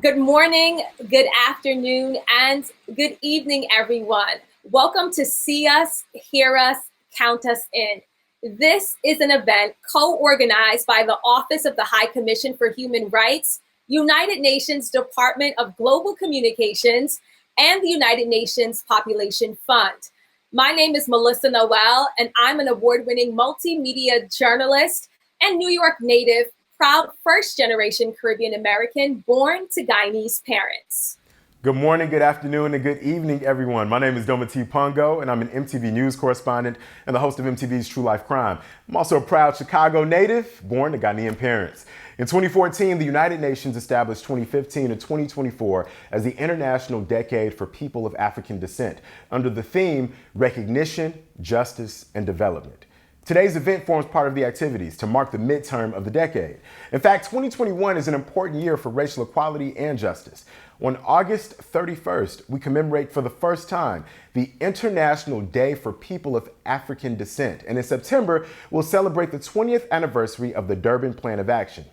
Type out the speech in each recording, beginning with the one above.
Good morning, good afternoon, and good evening, everyone. Welcome to See Us, Hear Us, Count Us In. This is an event co-organized by the Office of the High Commission for Human Rights, United Nations Department of Global Communications, and the United Nations Population Fund. My name is Melissa Noel, and I'm an award-winning multimedia journalist and New York native, proud first-generation Caribbean American born to Guyanese parents. Good morning, good afternoon, and good evening, everyone. My name is Domati Pongo, and I'm an MTV News correspondent and the host of MTV's True Life Crime. I'm also a proud Chicago native, born to Ghanaian parents. In 2014, the United Nations established 2015 to 2024 as the International Decade for People of African Descent, under the theme Recognition, Justice, and Development. Today's event forms part of the activities to mark the midterm of the decade. In fact, 2021 is an important year for racial equality and justice. On August 31st, we commemorate for the first time the International Day for People of African Descent. And in September, we'll celebrate the 20th anniversary of the Durban Plan of Action.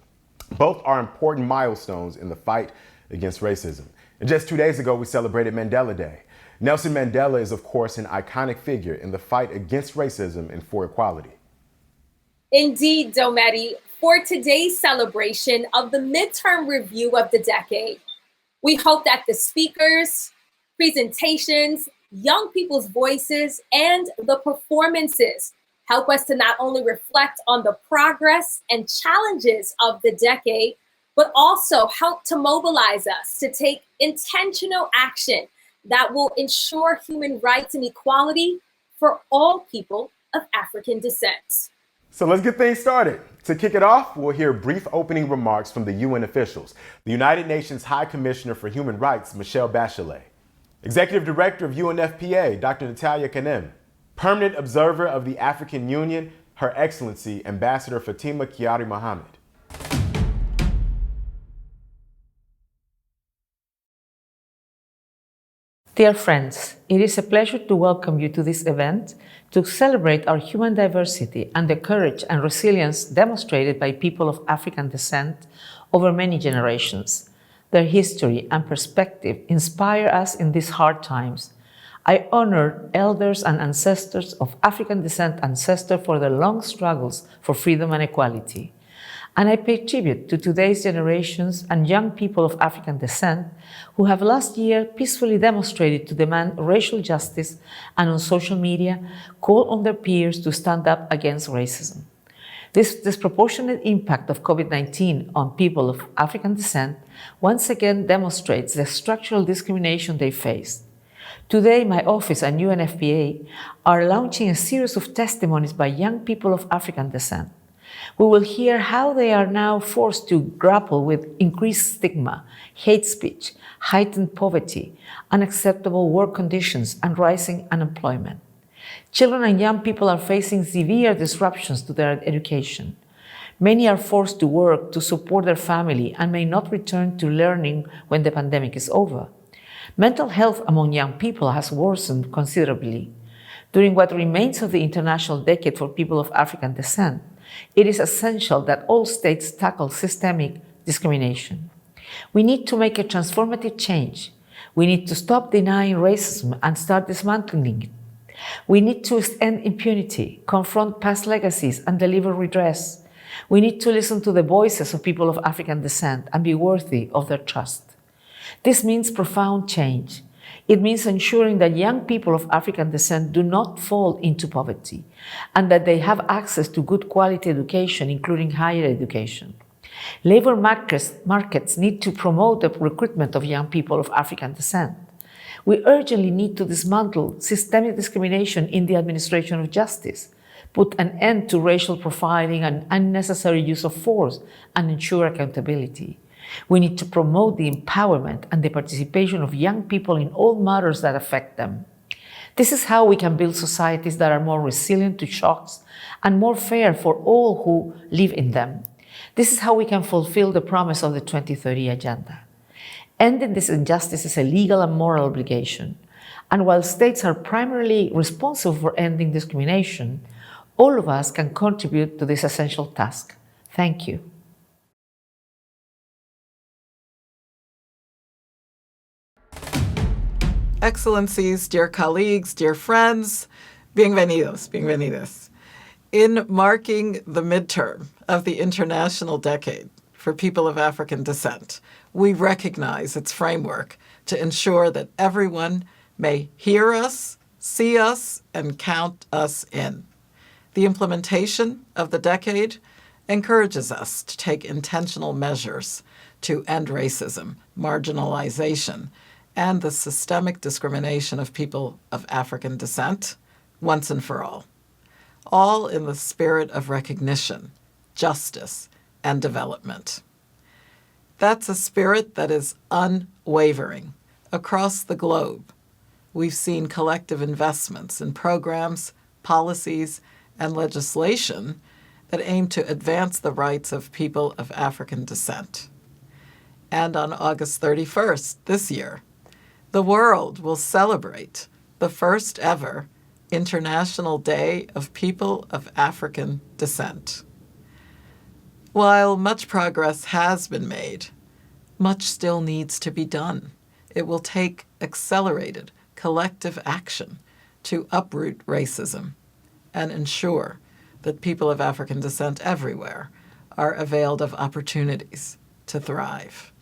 Both are important milestones in the fight against racism. And just 2 days ago, we celebrated Mandela Day. Nelson Mandela is, of course, an iconic figure in the fight against racism and for equality. Indeed, Dometi, for today's celebration of the midterm review of the decade, we hope that the speakers, presentations, young people's voices, and the performances help us to not only reflect on the progress and challenges of the decade, but also help to mobilize us to take intentional action that will ensure human rights and equality for all people of African descent. So let's get things started. To kick it off, we'll hear brief opening remarks from the UN officials. The United Nations High Commissioner for Human Rights, Michelle Bachelet. Executive Director of UNFPA, Dr. Natalia Kanem. Permanent Observer of the African Union, Her Excellency, Ambassador Fatima Kyari Mohammed. Dear friends, it is a pleasure to welcome you to this event to celebrate our human diversity and the courage and resilience demonstrated by people of African descent over many generations. Their history and perspective inspire us in these hard times. I honor elders and ancestors of African descent for their long struggles for freedom and equality. And I pay tribute to today's generations and young people of African descent who have last year peacefully demonstrated to demand racial justice and on social media call on their peers to stand up against racism. This disproportionate impact of COVID-19 on people of African descent once again demonstrates the structural discrimination they face. Today, my office and UNFPA are launching a series of testimonies by young people of African descent. We will hear how they are now forced to grapple with increased stigma, hate speech, heightened poverty, unacceptable work conditions, and rising unemployment. Children and young people are facing severe disruptions to their education. Many are forced to work to support their family and may not return to learning when the pandemic is over. Mental health among young people has worsened considerably. During what remains of the International Decade for People of African Descent, it is essential that all states tackle systemic discrimination. We need to make a transformative change. We need to stop denying racism and start dismantling it. We need to end impunity, confront past legacies, and deliver redress. We need to listen to the voices of people of African descent and be worthy of their trust. This means profound change. It means ensuring that young people of African descent do not fall into poverty and that they have access to good quality education, including higher education. Labor markets need to promote the recruitment of young people of African descent. We urgently need to dismantle systemic discrimination in the administration of justice, put an end to racial profiling and unnecessary use of force, and ensure accountability. We need to promote the empowerment and the participation of young people in all matters that affect them. This is how we can build societies that are more resilient to shocks and more fair for all who live in them. This is how we can fulfill the promise of the 2030 Agenda. Ending this injustice is a legal and moral obligation. And while states are primarily responsible for ending discrimination, all of us can contribute to this essential task. Thank you. Excellencies, dear colleagues, dear friends, bienvenidos, bienvenidas. In marking the midterm of the International Decade for People of African Descent, we recognize its framework to ensure that everyone may hear us, see us, and count us in. The implementation of the decade encourages us to take intentional measures to end racism, marginalization, and the systemic discrimination of people of African descent once and for all in the spirit of recognition, justice, and development. That's a spirit that is unwavering. Across the globe, we've seen collective investments in programs, policies, and legislation that aim to advance the rights of people of African descent. And on August 31st this year, the world will celebrate the first ever International Day of People of African Descent. While much progress has been made, much still needs to be done. It will take accelerated collective action to uproot racism and ensure that people of African descent everywhere are availed of opportunities to thrive.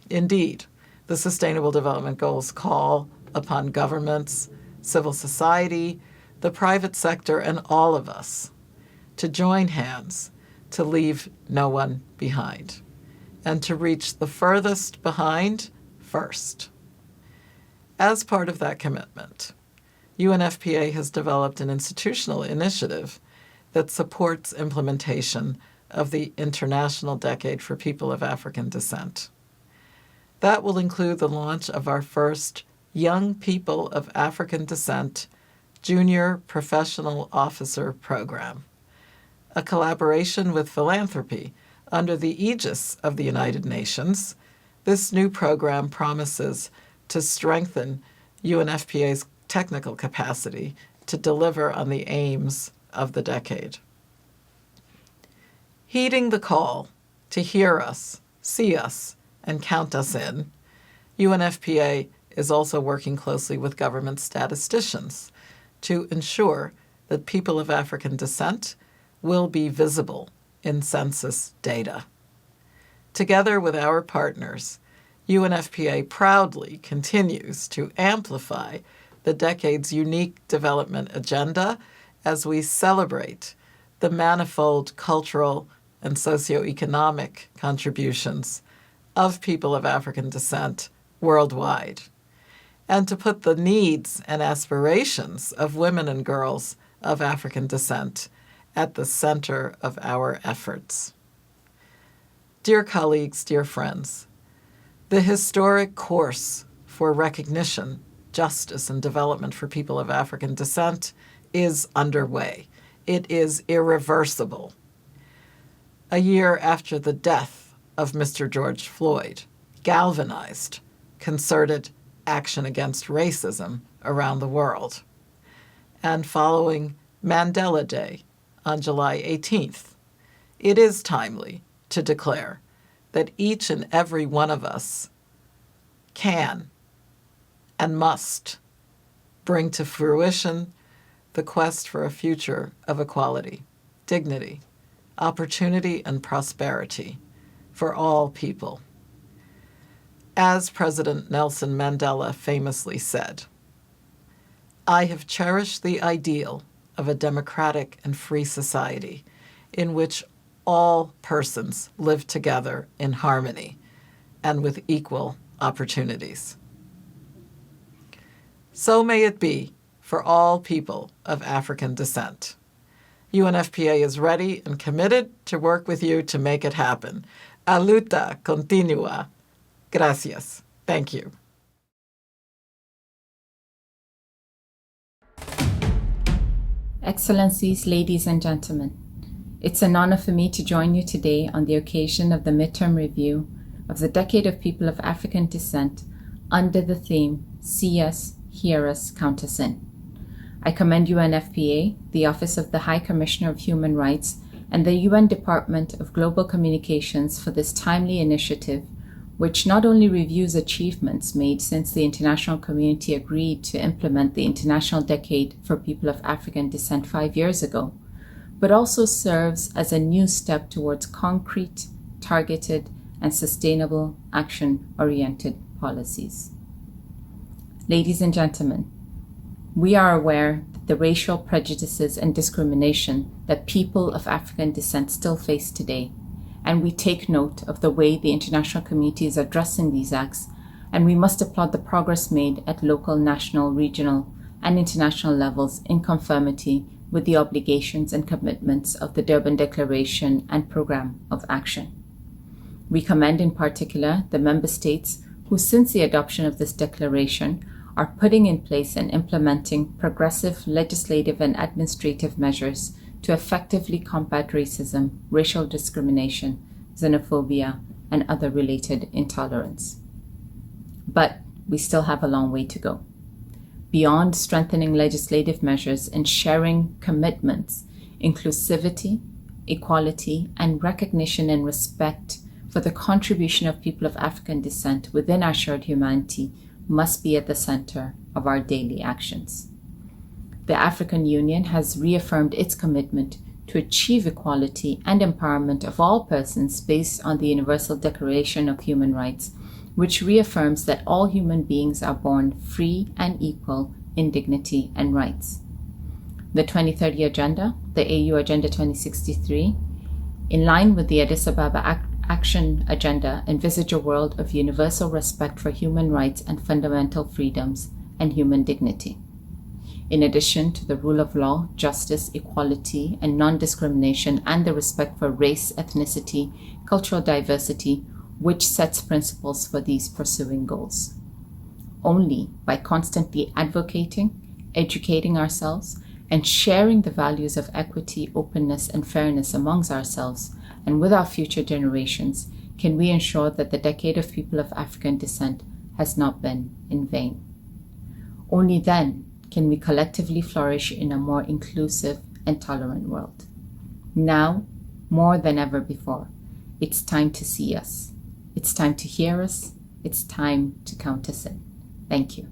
Indeed, the Sustainable Development Goals call upon governments, civil society, the private sector, and all of us to join hands to leave no one behind and to reach the furthest behind first. As part of that commitment, UNFPA has developed an institutional initiative that supports implementation of the International Decade for People of African Descent. That will include the launch of our first Young People of African Descent Junior Professional Officer Program, a collaboration with philanthropy under the aegis of the United Nations. This new program promises to strengthen UNFPA's technical capacity to deliver on the aims of the decade. Heeding the call to hear us, see us, and count us in, UNFPA is also working closely with government statisticians to ensure that people of African descent will be visible in census data. Together with our partners, UNFPA proudly continues to amplify the decade's unique development agenda as we celebrate the manifold cultural and socioeconomic contributions of people of African descent worldwide, and to put the needs and aspirations of women and girls of African descent at the center of our efforts. Dear colleagues, dear friends, the historic course for recognition, justice, and development for people of African descent is underway. It is irreversible. A year after the death of Mr. George Floyd galvanized concerted action against racism around the world. And following Mandela Day on July 18th, it is timely to declare that each and every one of us can and must bring to fruition the quest for a future of equality, dignity, opportunity, and prosperity for all people. As President Nelson Mandela famously said, "I have cherished the ideal of a democratic and free society in which all persons live together in harmony and with equal opportunities." So may it be for all people of African descent. UNFPA is ready and committed to work with you to make it happen. A luta continua. Gracias. Thank you. Excellencies, ladies and gentlemen, it's an honor for me to join you today on the occasion of the midterm review of the Decade of People of African Descent under the theme, See Us, Hear Us, Count Us In. I commend UNFPA, the Office of the High Commissioner of Human Rights, and the UN Department of Global Communications for this timely initiative, which not only reviews achievements made since the international community agreed to implement the International Decade for People of African Descent 5 years ago, but also serves as a new step towards concrete, targeted, and sustainable action-oriented policies. Ladies and gentlemen, we are aware that the racial prejudices and discrimination that people of African descent still face today, and we take note of the way the international community is addressing these acts, and we must applaud the progress made at local, national, regional, and international levels in conformity with the obligations and commitments of the Durban Declaration and Programme of Action. We commend in particular the member states who, since the adoption of this declaration, are putting in place and implementing progressive legislative and administrative measures to effectively combat racism, racial discrimination, xenophobia, and other related intolerance. But we still have a long way to go. Beyond strengthening legislative measures and sharing commitments, inclusivity, equality, and recognition and respect for the contribution of people of African descent within our shared humanity must be at the center of our daily actions. The African Union has reaffirmed its commitment to achieve equality and empowerment of all persons based on the Universal Declaration of Human Rights, which reaffirms that all human beings are born free and equal in dignity and rights. The 2030 Agenda, the AU Agenda 2063, in line with the Addis Ababa Action Agenda, envisage a world of universal respect for human rights and fundamental freedoms and human dignity. In addition to the rule of law, justice, equality, and non-discrimination, and the respect for race, ethnicity, cultural diversity, which sets principles for these pursuing goals. Only by constantly advocating, educating ourselves, and sharing the values of equity, openness, and fairness amongst ourselves and with our future generations can we ensure that the decade of people of African descent has not been in vain. Only then can we collectively flourish in a more inclusive and tolerant world. Now, more than ever before, it's time to see us. It's time to hear us. It's time to count us in. Thank you.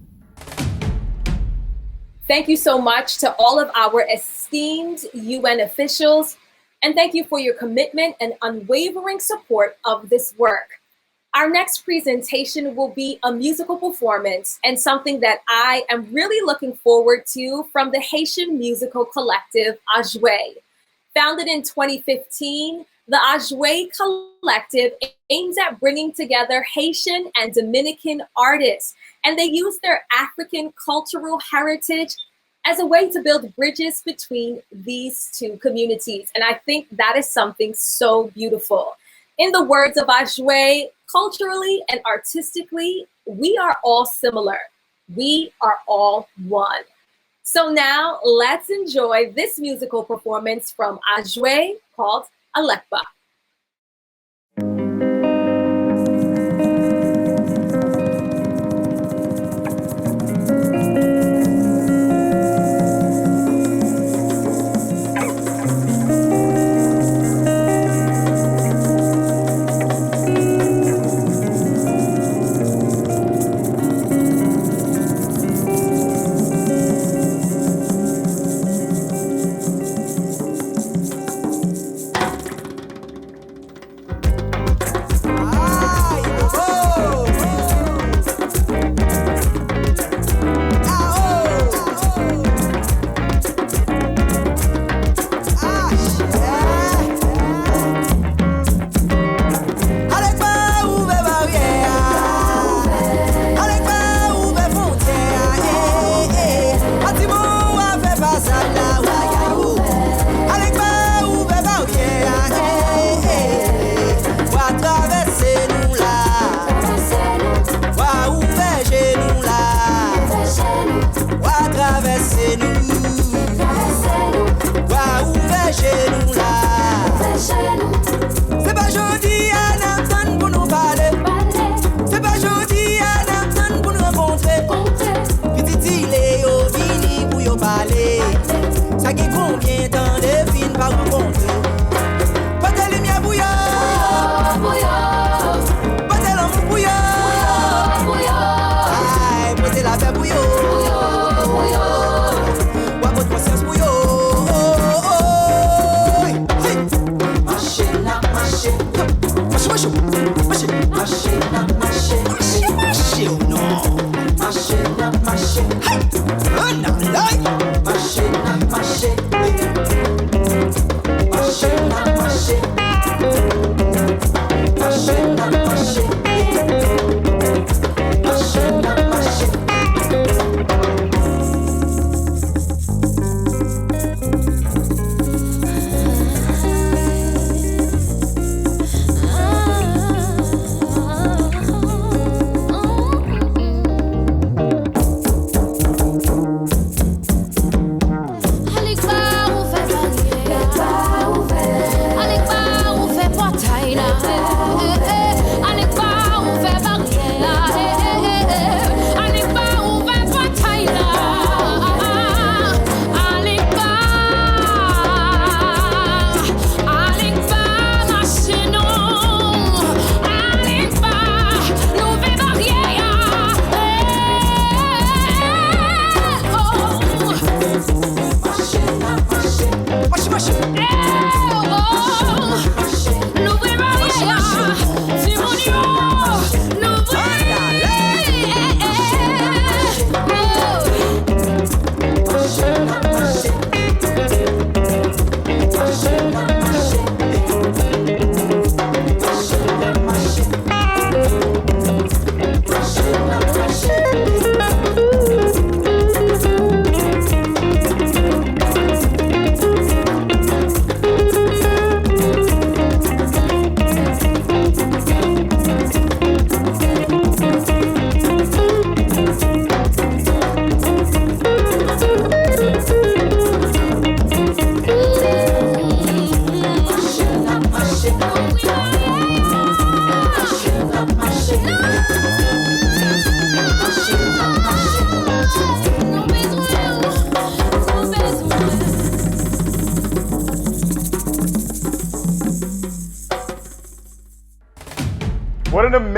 Thank you so much to all of our esteemed UN officials, and thank you for your commitment and unwavering support of this work. Our next presentation will be a musical performance and something that I am really looking forward to from the Haitian musical collective Ajoué. Founded in 2015, the Ajoué collective aims at bringing together Haitian and Dominican artists, and they use their African cultural heritage as a way to build bridges between these two communities. And I think that is something so beautiful. In the words of Ajoué, culturally and artistically, we are all similar. We are all one. So now let's enjoy this musical performance from Ajoué called Alekba.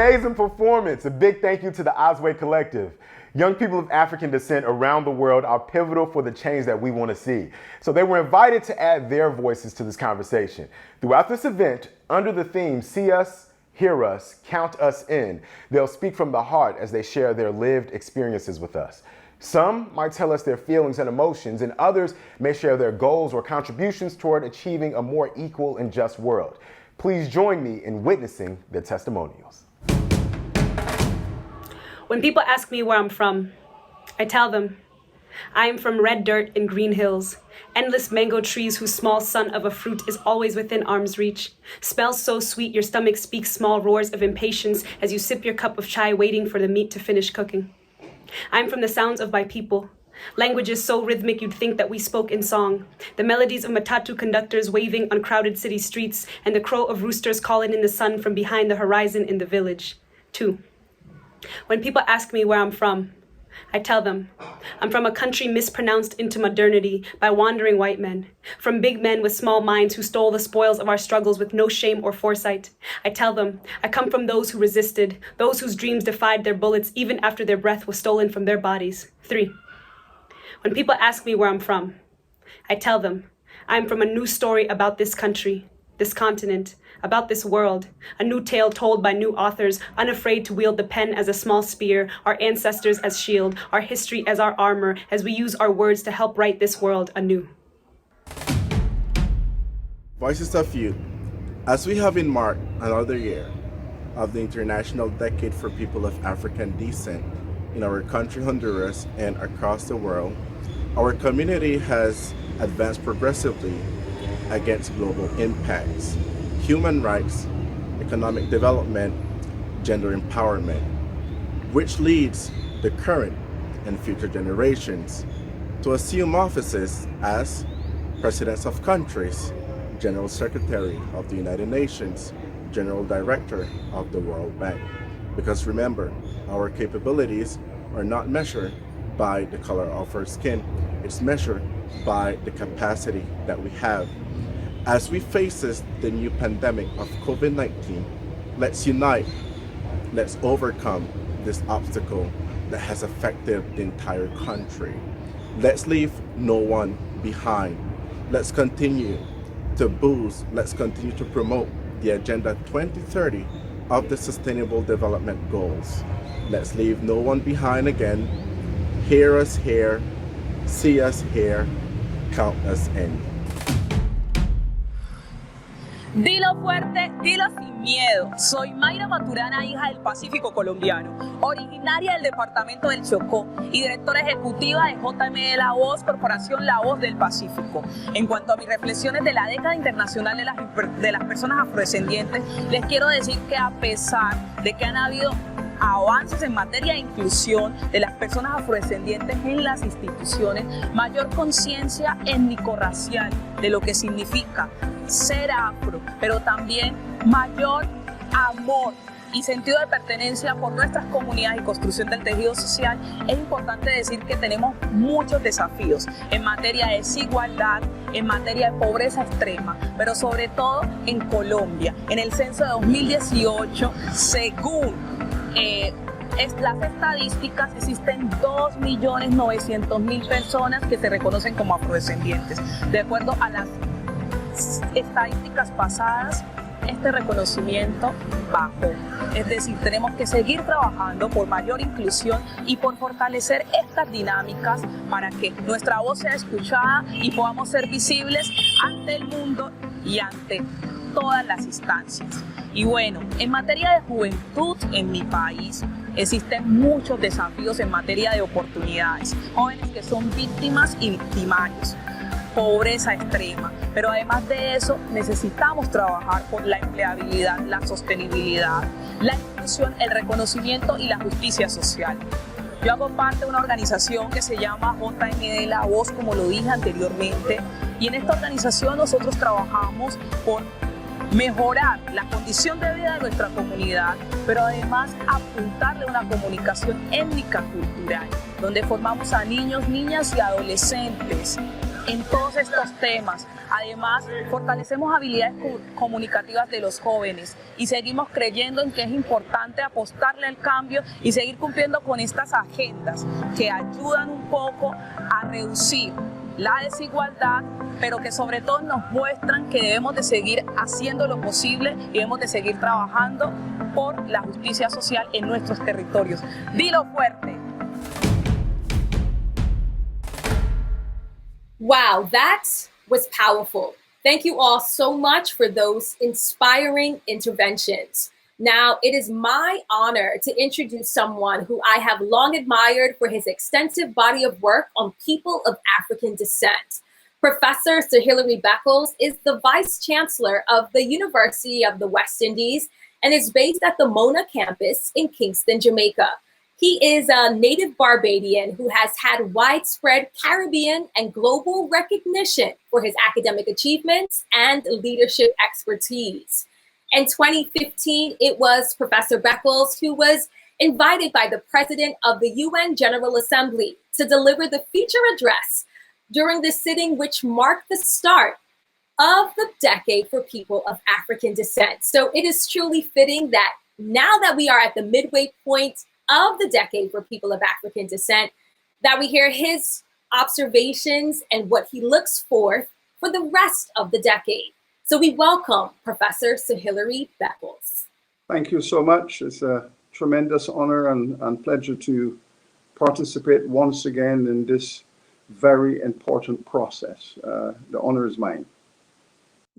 amazing performance. A big thank you to the Osway Collective. Young people of African descent around the world are pivotal for the change that we want to see. So they were invited to add their voices to this conversation. Throughout this event, under the theme, See Us, Hear Us, Count Us In, they'll speak from the heart as they share their lived experiences with us. Some might tell us their feelings and emotions, and others may share their goals or contributions toward achieving a more equal and just world. Please join me in witnessing their testimonials. When people ask me where I'm from, I tell them, I am from red dirt and green hills, endless mango trees whose small sun of a fruit is always within arm's reach. Smells so sweet your stomach speaks small roars of impatience as you sip your cup of chai waiting for the meat to finish cooking. I'm from the sounds of my people, languages so rhythmic you'd think that we spoke in song, the melodies of matatu conductors waving on crowded city streets, and the crow of roosters calling in the sun from behind the horizon in the village. 2. When people ask me where I'm from, I tell them, I'm from a country mispronounced into modernity by wandering white men, from big men with small minds who stole the spoils of our struggles with no shame or foresight. I tell them, I come from those who resisted, those whose dreams defied their bullets even after their breath was stolen from their bodies. 3. When people ask me where I'm from, I tell them, I'm from a new story about this country, this continent, about this world, a new tale told by new authors, unafraid to wield the pen as a small spear, our ancestors as shield, our history as our armor, as we use our words to help write this world anew. Voices of Youth, as we have marked another year of the International Decade for People of African Descent in our country Honduras and across the world, our community has advanced progressively against global impacts, human rights, economic development, gender empowerment, which leads the current and future generations to assume offices as presidents of countries, General Secretary of the United Nations, General Director of the World Bank. Because remember, our capabilities are not measured by the color of our skin, it's measured by the capacity that we have. As we face the new pandemic of COVID-19, let's unite, let's overcome this obstacle that has affected the entire country. Let's leave no one behind. Let's continue to boost, let's continue to promote the Agenda 2030 of the Sustainable Development Goals. Let's leave no one behind again. Hear us here, see us here, count us in. Dilo fuerte, dilo sin miedo. Soy Mayra Maturana, hija del Pacífico colombiano, originaria del departamento del Chocó y directora ejecutiva de JMD La Voz, Corporación La Voz del Pacífico. En cuanto a mis reflexiones de la década internacional de las personas afrodescendientes, les quiero decir que a pesar de que han habido avances en materia de inclusión de las personas afrodescendientes en las instituciones, mayor conciencia étnico-racial de lo que significa ser afro, pero también mayor amor y sentido de pertenencia por nuestras comunidades y construcción del tejido social, es importante decir que tenemos muchos desafíos en materia de desigualdad, en materia de pobreza extrema, pero sobre todo en Colombia. En el censo de 2018, según las estadísticas, existen 2.900.000 personas que se reconocen como afrodescendientes. De acuerdo a las estadísticas pasadas, este reconocimiento bajó. Es decir, tenemos que seguir trabajando por mayor inclusión y por fortalecer estas dinámicas para que nuestra voz sea escuchada y podamos ser visibles ante el mundo y ante todas las instancias. Y bueno, en materia de juventud en mi país existen muchos desafíos en materia de oportunidades. Jóvenes que son víctimas y victimarios, pobreza extrema, pero además de eso necesitamos trabajar por la empleabilidad, la sostenibilidad, la inclusión, el reconocimiento y la justicia social. Yo hago parte de una organización que se llama JMD La Voz, como lo dije anteriormente, y en esta organización nosotros trabajamos por mejorar la condición de vida de nuestra comunidad, pero además apuntarle a una comunicación étnica cultural, donde formamos a niños, niñas y adolescentes en todos estos temas. Además, fortalecemos habilidades comunicativas de los jóvenes y seguimos creyendo en que es importante apostarle al cambio y seguir cumpliendo con estas agendas que ayudan un poco a reducir la desigualdad, pero que sobre todo nos muestran que debemos de seguir haciendo lo posible y debemos de seguir trabajando por la justicia social en nuestros territorios. Dilo fuerte. Wow, that was powerful. Thank you all so much for those inspiring interventions. Now, it is my honor to introduce someone who I have long admired for his extensive body of work on people of African descent. Professor Sir Hilary Beckles is the Vice Chancellor of the University of the West Indies and is based at the Mona campus in Kingston, Jamaica. He is a native Barbadian who has had widespread Caribbean and global recognition for his academic achievements and leadership expertise. In 2015, it was Professor Beckles who was invited by the President of the UN General Assembly to deliver the feature address during the sitting which marked the start of the decade for people of African descent. So it is truly fitting that now that we are at the midway point of the decade for people of African descent, that we hear his observations and what he looks for the rest of the decade. So we welcome Professor Sir Hilary Beckles. Thank you so much. It's a tremendous honor and pleasure to participate once again in this very important process. The honor is mine.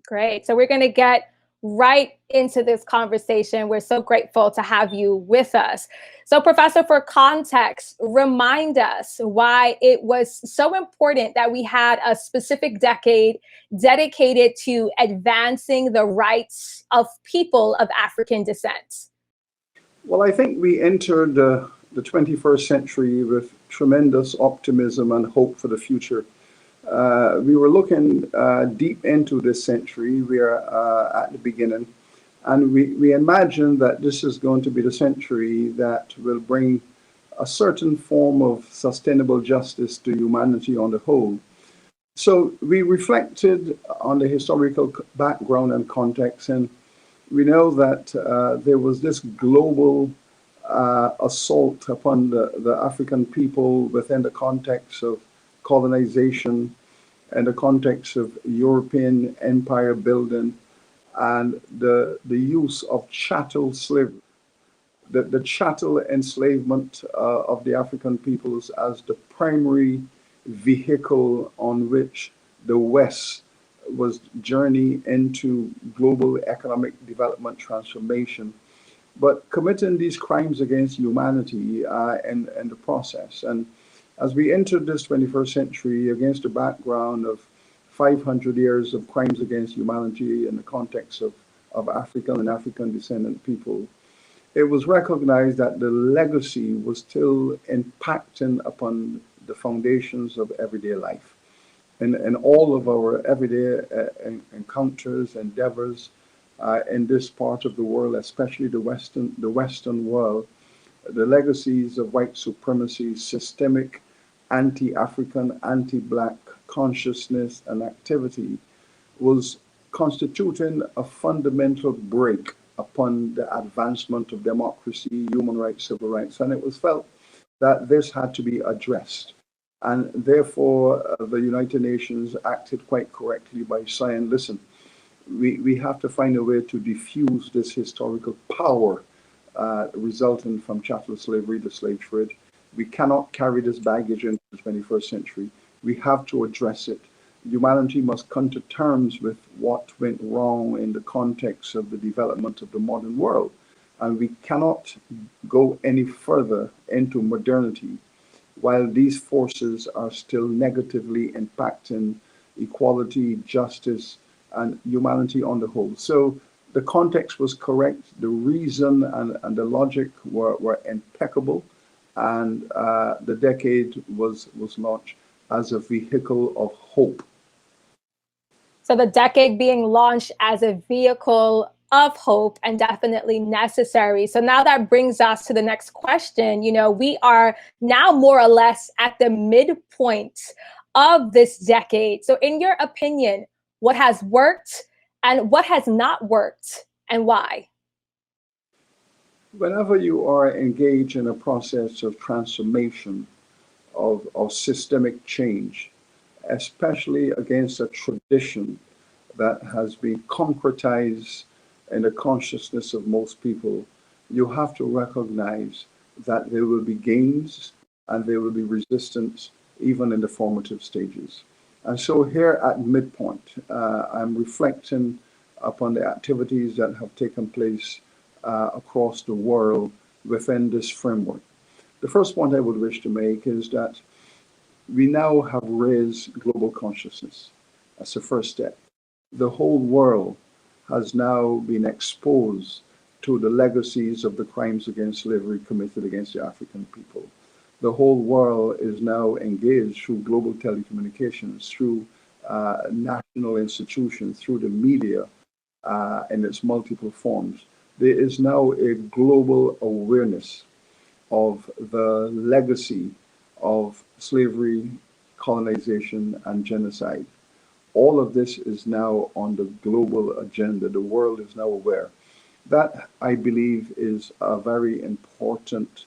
Great. So we're going to get right into this conversation. We're so grateful to have you with us. So, Professor, for context, remind us why it was so important that we had a specific decade dedicated to advancing the rights of people of African descent. Well, I think we entered the 21st century with tremendous optimism and hope for the future. We were looking deep into this century. We are at the beginning, and we imagine that this is going to be the century that will bring a certain form of sustainable justice to humanity on the whole. So we reflected on the historical background and context, and we know that there was this global assault upon the African people within the context of colonization and the context of European empire building and the use of chattel slavery, the chattel enslavement of the African peoples as the primary vehicle on which the West was journeying into global economic development transformation, but committing these crimes against humanity in the process. And as we entered this 21st century against the background of 500 years of crimes against humanity in the context of African and African descendant people, it was recognized that the legacy was still impacting upon the foundations of everyday life. And all of our everyday encounters, endeavors in this part of the world, especially the Western world, the legacies of white supremacy, systemic anti-African, anti-Black consciousness and activity was constituting a fundamental break upon the advancement of democracy, human rights, civil rights. And it was felt that this had to be addressed. And therefore, the United Nations acted quite correctly by saying, listen, we have to find a way to diffuse this historical power resulting from chattel slavery, the slave trade. We cannot carry this baggage into the 21st century. We have to address it. Humanity must come to terms with what went wrong in the context of the development of the modern world. And we cannot go any further into modernity while these forces are still negatively impacting equality, justice, and humanity on the whole. So the context was correct, the reason and the logic were impeccable, and the decade was launched as a vehicle of hope. So the decade being launched as a vehicle of hope and definitely necessary. So now that brings us to the next question. You know, we are now more or less at the midpoint of this decade. So in your opinion, what has worked and what has not worked and why? Whenever you are engaged in a process of transformation, of systemic change, especially against a tradition that has been concretized in the consciousness of most people, you have to recognize that there will be gains and there will be resistance even in the formative stages. And so here at Midpoint, I'm reflecting upon the activities that have taken place across the world within this framework. The first point I would wish to make is that we now have raised global consciousness. That's the first step. The whole world has now been exposed to the legacies of the crimes against slavery committed against the African people. The whole world is now engaged through global telecommunications, through national institutions, through the media in its multiple forms. There is now a global awareness of the legacy of slavery, colonization, and genocide. All of this is now on the global agenda. The world is now aware. That, I believe, is a very important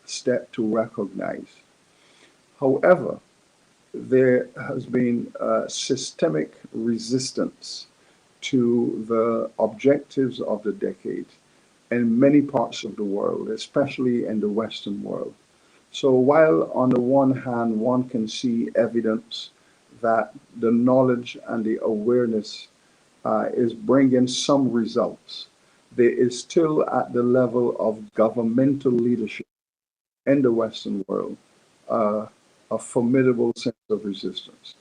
step to recognize. However, there has been systemic resistance to the objectives of the decade in many parts of the world, especially in the Western world. So while on the one hand, one can see evidence that the knowledge and the awareness is bringing some results, there is still at the level of governmental leadership in the Western world a formidable sense of resistance.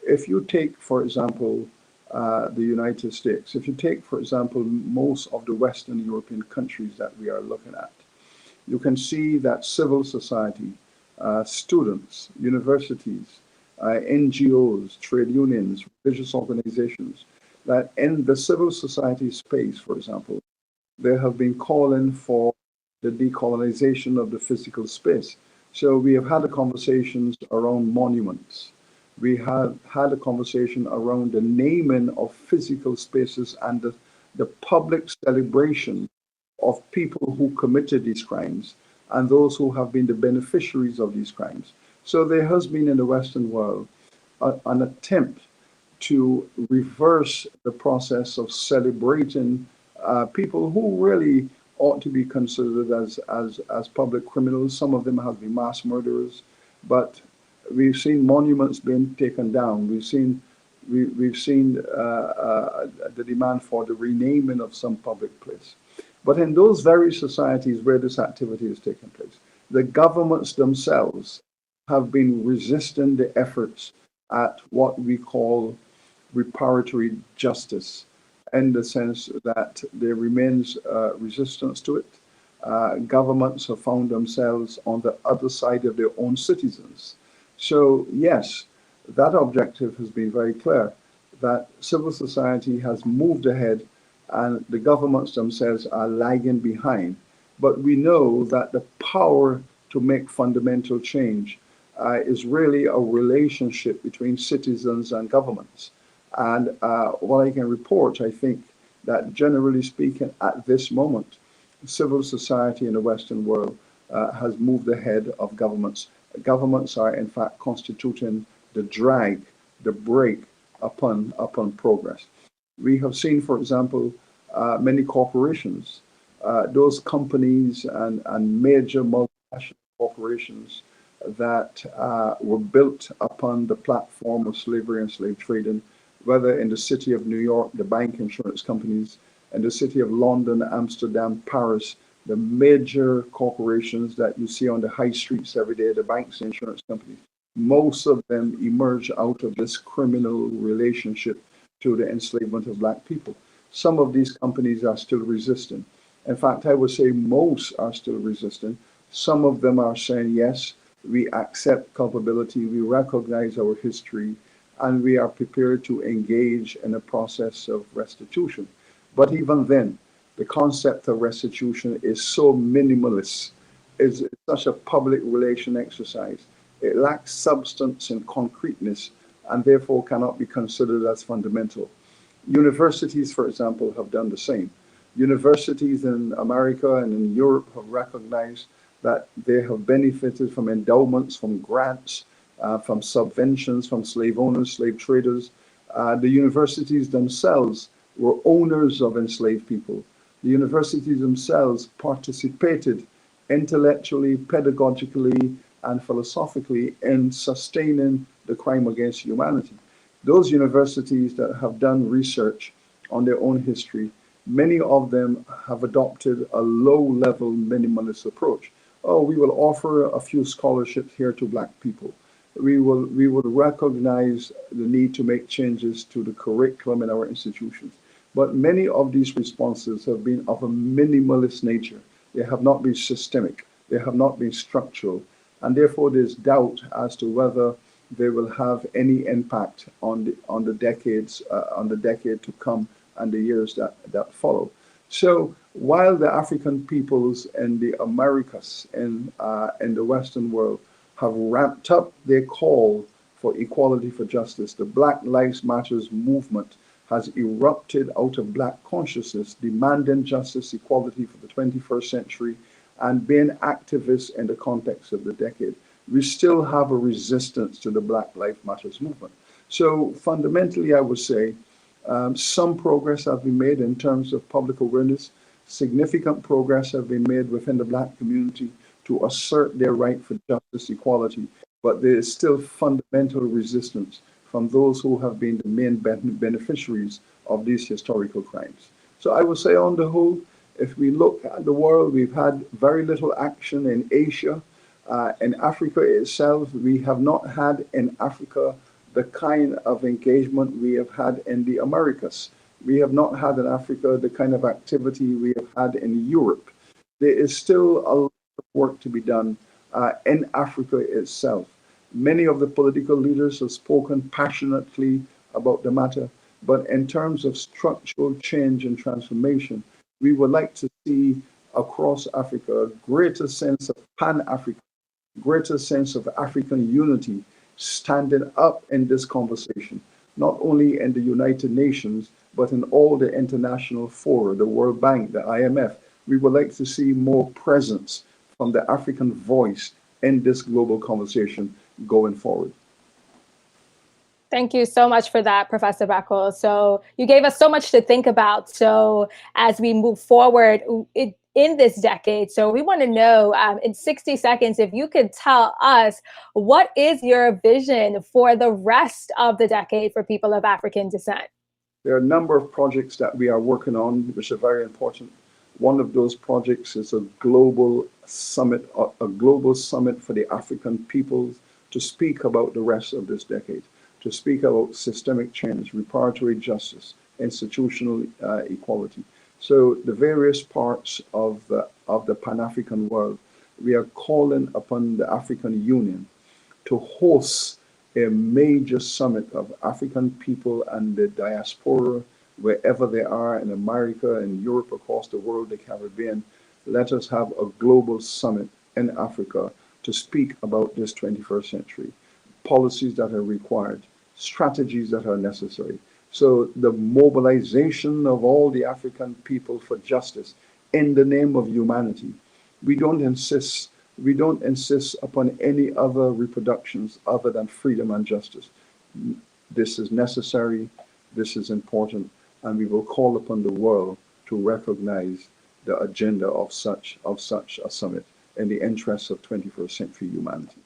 If you take, for example, the United States, if you take, for example, most of the Western European countries that we are looking at, you can see that civil society, students, universities, NGOs, trade unions, religious organizations, that in the civil society space, for example, they have been calling for the decolonization of the physical space. So we have had the conversations around monuments. We have had a conversation around the naming of physical spaces and the public celebration of people who committed these crimes and those who have been the beneficiaries of these crimes. So there has been in the Western world an attempt to reverse the process of celebrating people who really ought to be considered as public criminals. Some of them have been mass murderers, but we've seen monuments being taken down. We've seen the demand for the renaming of some public place. But in those very societies where this activity is taking place, the governments themselves have been resisting the efforts at what we call reparatory justice, in the sense that there remains resistance to it. Governments have found themselves on the other side of their own citizens. So yes, that objective has been very clear, that civil society has moved ahead and the governments themselves are lagging behind. But we know that the power to make fundamental change is really a relationship between citizens and governments. And what I can report, I think that generally speaking, at this moment, civil society in the Western world has moved ahead of governments. Governments are in fact constituting the drag, the brake upon progress. We have seen, for example, many corporations, those companies and major multinational corporations that were built upon the platform of slavery and slave trading, whether in the city of New York, the bank insurance companies, in the city of London, Amsterdam, Paris, the major corporations that you see on the high streets every day, the banks, insurance companies, most of them emerge out of this criminal relationship to the enslavement of Black people. Some of these companies are still resisting. In fact, I would say most are still resisting. Some of them are saying, yes, we accept culpability, we recognize our history, and we are prepared to engage in a process of restitution. But even then, the concept of restitution is so minimalist, is such a public relation exercise, It lacks substance and concreteness and therefore cannot be considered as fundamental. Universities, for example, have done the same. Universities in America and in Europe have recognized that they have benefited from endowments, from grants, from subventions from slave owners, slave traders. The universities themselves were owners of enslaved people. The universities themselves participated intellectually, pedagogically, and philosophically in sustaining the crime against humanity. Those universities that have done research on their own history, many of them have adopted a low-level minimalist approach. Oh, we will offer a few scholarships here to Black people. We will recognize the need to make changes to the curriculum in our institutions. But many of these responses have been of a minimalist nature. They have not been systemic. They have not been structural. And therefore, there's doubt as to whether they will have any impact on the decade to come and the years that follow. So while the African peoples in the Americas and in the Western world have ramped up their call for equality, for justice, the Black Lives Matters movement has erupted out of Black consciousness, demanding justice, equality for the 21st century, and being activists in the context of the decade. We still have a resistance to the Black Lives Matters movement. So fundamentally, I would say some progress has been made in terms of public awareness. Significant progress has been made within the Black community to assert their right for justice, equality, but there is still fundamental resistance from those who have been the main beneficiaries of these historical crimes. So I would say on the whole, if we look at the world, we've had very little action in Asia. In Africa itself, we have not had in Africa the kind of engagement we have had in the Americas. We have not had in Africa the kind of activity we have had in Europe. There is still a lot of work to be done in Africa itself. Many of the political leaders have spoken passionately about the matter, but in terms of structural change and transformation, we would like to see across Africa a greater sense of Pan-African, greater sense of African unity standing up in this conversation, not only in the United Nations, but in all the international fora, the World Bank, the IMF. We would like to see more presence from the African voice in this global conversation going forward. Thank you so much for that, Professor Beckles. So you gave us so much to think about. So as we move forward in this decade, so we want to know in 60 seconds, if you could tell us, what is your vision for the rest of the decade for people of African descent? There are a number of projects that we are working on, which are very important. One of those projects is a global summit for the African peoples to speak about the rest of this decade, to speak about systemic change, reparatory justice, institutional equality. So the various parts of the Pan-African world, we are calling upon the African Union to host a major summit of African people and the diaspora, wherever they are in America, in Europe, across the world, the Caribbean. Let us have a global summit in Africa to speak about this 21st century, policies that are required, strategies that are necessary. So the mobilization of all the African people for justice in the name of humanity. We don't insist upon any other reproductions other than freedom and justice. This is necessary, this is important, and we will call upon the world to recognize the agenda of such a summit in the interests of 21st century humanity.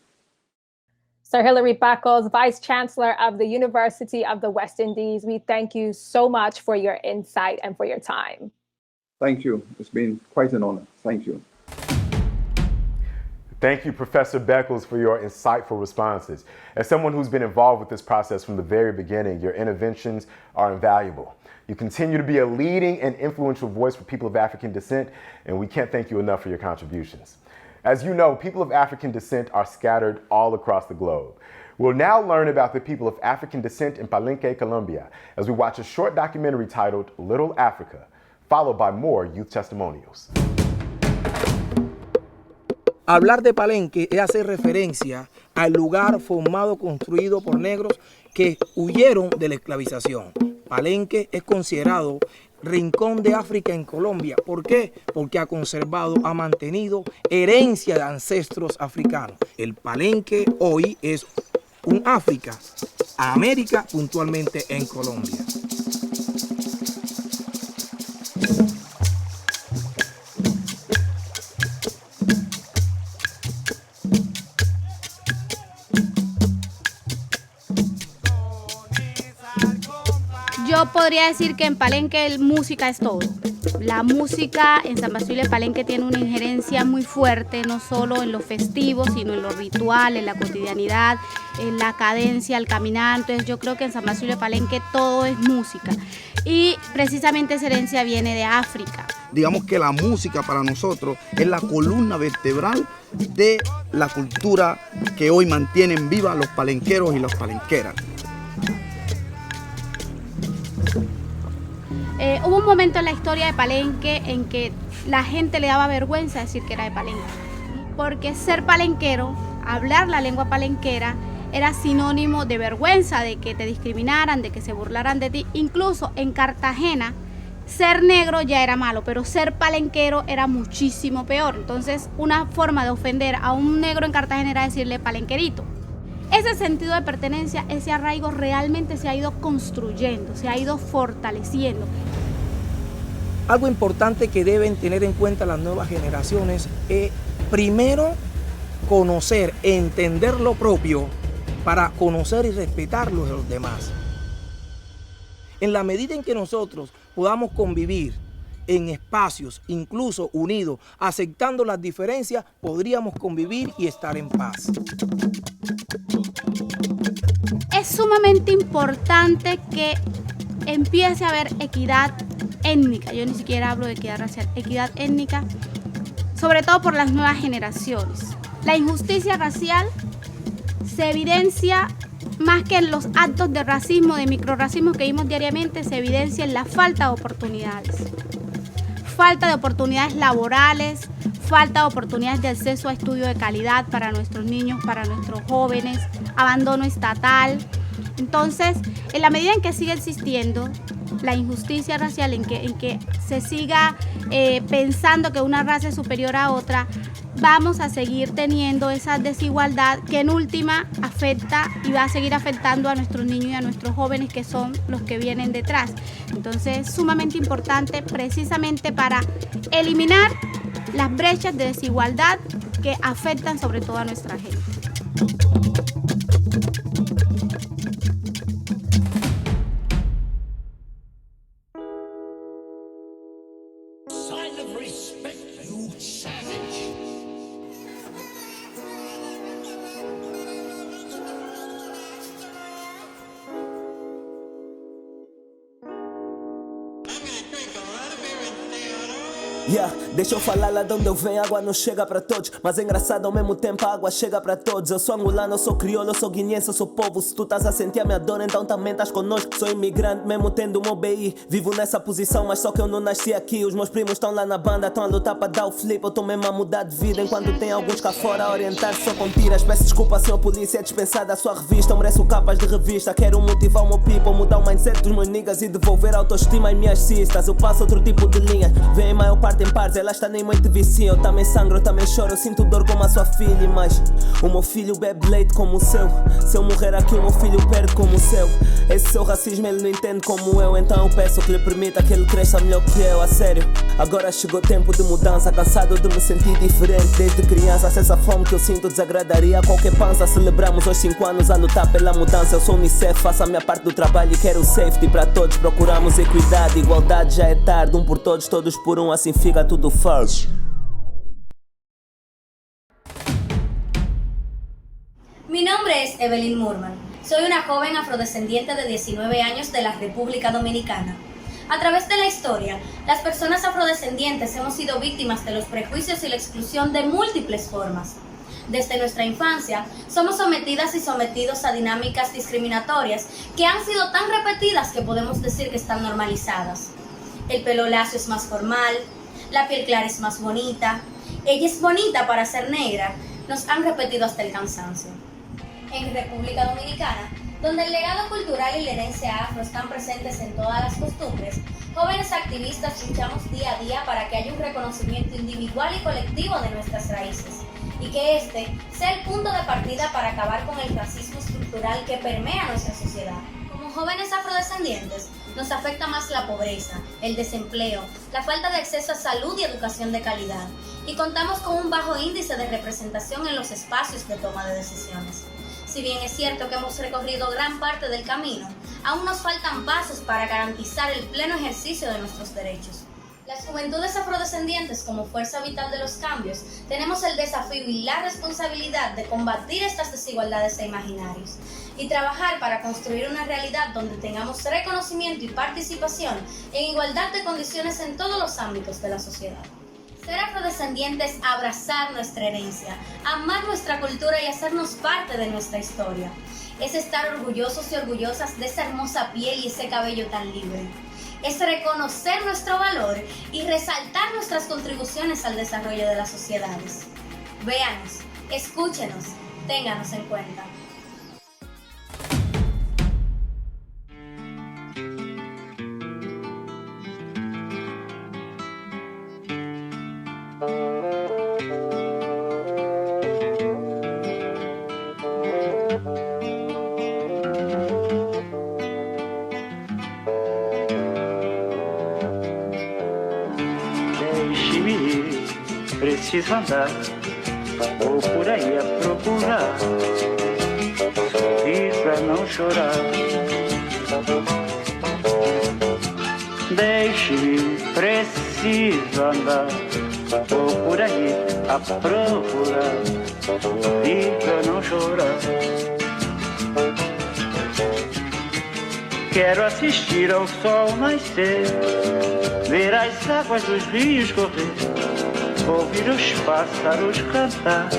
Sir Hilary Beckles, Vice Chancellor of the University of the West Indies, we thank you so much for your insight and for your time. Thank you. It's been quite an honor. Thank you. Thank you, Professor Beckles, for your insightful responses. As someone who's been involved with this process from the very beginning, your interventions are invaluable. You continue to be a leading and influential voice for people of African descent, and we can't thank you enough for your contributions. As you know, people of African descent are scattered all across the globe. We'll now learn about the people of African descent in Palenque, Colombia, as we watch a short documentary titled Little Africa, followed by more youth testimonials. Hablar de Palenque es hacer referencia al lugar formado, construido por negros que huyeron de la esclavización. Palenque es considerado rincón de África en Colombia. ¿Por qué? Porque ha conservado, ha mantenido herencia de ancestros africanos. El Palenque hoy es un África, América, puntualmente en Colombia. Yo podría decir que en Palenque música es todo. La música en San Basilio de Palenque tiene una injerencia muy fuerte, no solo en lo festivo, sino en lo ritual, en la cotidianidad, en la cadencia, al caminar. Entonces yo creo que en San Basilio de Palenque todo es música. Y precisamente esa herencia viene de África. Digamos que la música para nosotros es la columna vertebral de la cultura que hoy mantienen viva los palenqueros y las palenqueras. Hubo un momento en la historia de Palenque en que la gente le daba vergüenza decir que era de Palenque, porque ser palenquero, hablar la lengua palenquera, era sinónimo de vergüenza, de que te discriminaran, de que se burlaran de ti. Incluso en Cartagena, ser negro ya era malo, pero ser palenquero era muchísimo peor. Entonces, una forma de ofender a un negro en Cartagena era decirle palenquerito. Ese sentido de pertenencia, ese arraigo realmente se ha ido construyendo, se ha ido fortaleciendo. Algo importante que deben tener en cuenta las nuevas generaciones es, primero, conocer, entender lo propio para conocer y respetar lo de los demás. En la medida en que nosotros podamos convivir en espacios, incluso unidos, aceptando las diferencias, podríamos convivir y estar en paz. Es sumamente importante que empiece a haber equidad étnica. Yo ni siquiera hablo de equidad racial, equidad étnica, sobre todo por las nuevas generaciones. La injusticia racial se evidencia más que en los actos de racismo, de microrracismo que vimos diariamente, se evidencia en la falta de oportunidades. Falta de oportunidades laborales, falta de oportunidades de acceso a estudio de calidad para nuestros niños, para nuestros jóvenes, abandono estatal. Entonces, en la medida en que sigue existiendo la injusticia racial, en que se siga pensando que una raza es superior a otra, vamos a seguir teniendo esa desigualdad que en última afecta y va a seguir afectando a nuestros niños y a nuestros jóvenes, que son los que vienen detrás. Entonces es sumamente importante precisamente para eliminar las brechas de desigualdad que afectan sobre todo a nuestra gente. Deixa eu falar lá de onde eu venho, a água não chega para todos. Mas é engraçado, ao mesmo tempo a água chega para todos. Eu sou angolano, eu sou crioulo, eu sou guineense, eu sou povo. Se tu estás a sentir a minha dor, então também estás connosco. Sou imigrante, mesmo tendo o meu BI. Vivo nessa posição, mas só que eu não nasci aqui. Os meus primos estão lá na banda, estão a lutar para dar o flip. Eu estou mesmo a mudar de vida, enquanto tem alguns cá fora a orientar-se só com tiras. Peço desculpa, senhor polícia, é dispensada a sua revista. Eu mereço capas de revista, quero motivar o meu people, mudar o mindset dos meus niggas e devolver a autoestima em minhas cistas. Eu passo outro tipo de linhas, vem em maior parte em partes, elas está nem muito vizinho. Eu também sangro, eu também choro, eu sinto dor como a sua filha. Mas o meu filho bebe leite como o seu. Se eu morrer aqui, o meu filho perde como o seu. Esse seu racismo ele não entende como eu. Então eu peço que lhe permita que ele cresça melhor que eu. A sério, agora chegou o tempo de mudança. Cansado de me sentir diferente desde criança. Se essa fome que eu sinto desagradaria qualquer pança. Celebramos os 5 anos a lutar pela mudança. Eu sou Unicef, faço a minha parte do trabalho e quero safety para todos. Procuramos equidade, igualdade, já é tarde. Um por todos, todos por um, assim fica tudo fácil. Mi nombre es Evelyn Murman. Soy una joven afrodescendiente de 19 años de la República Dominicana. A través de la historia, las personas afrodescendientes hemos sido víctimas de los prejuicios y la exclusión de múltiples formas. Desde nuestra infancia, somos sometidas y sometidos a dinámicas discriminatorias que han sido tan repetidas que podemos decir que están normalizadas. El pelo lacio es más formal, la piel clara es más bonita, Ella es bonita para ser negra, nos han repetido hasta el cansancio. En República Dominicana, donde el legado cultural y la herencia afro están presentes en todas las costumbres, jóvenes activistas luchamos día a día para que haya un reconocimiento individual y colectivo de nuestras raíces, y que este sea el punto de partida para acabar con el racismo estructural que permea nuestra sociedad. Como jóvenes afrodescendientes, nos afecta más la pobreza, el desempleo, la falta de acceso a salud y educación de calidad, y contamos con un bajo índice de representación en los espacios de toma de decisiones. Si bien es cierto que hemos recorrido gran parte del camino, aún nos faltan pasos para garantizar el pleno ejercicio de nuestros derechos. Las juventudes afrodescendientes, como fuerza vital de los cambios, tenemos el desafío y la responsabilidad de combatir estas desigualdades e imaginarios y trabajar para construir una realidad donde tengamos reconocimiento y participación en igualdad de condiciones en todos los ámbitos de la sociedad. Ser afrodescendiente es abrazar nuestra herencia, amar nuestra cultura y hacernos parte de nuestra historia. Es estar orgullosos y orgullosas de esa hermosa piel y ese cabello tan libre. Es reconocer nuestro valor y resaltar nuestras contribuciones al desarrollo de las sociedades. Véanos, escúchenos, ténganos en cuenta. Preciso andar, vou por aí a procurar, sorrir pra não chorar. Deixe-me, preciso andar, vou por aí a procurar, sorrir pra não chorar. Quero assistir ao sol nascer, ver as águas dos rios correr, ouvir os pássaros cantar.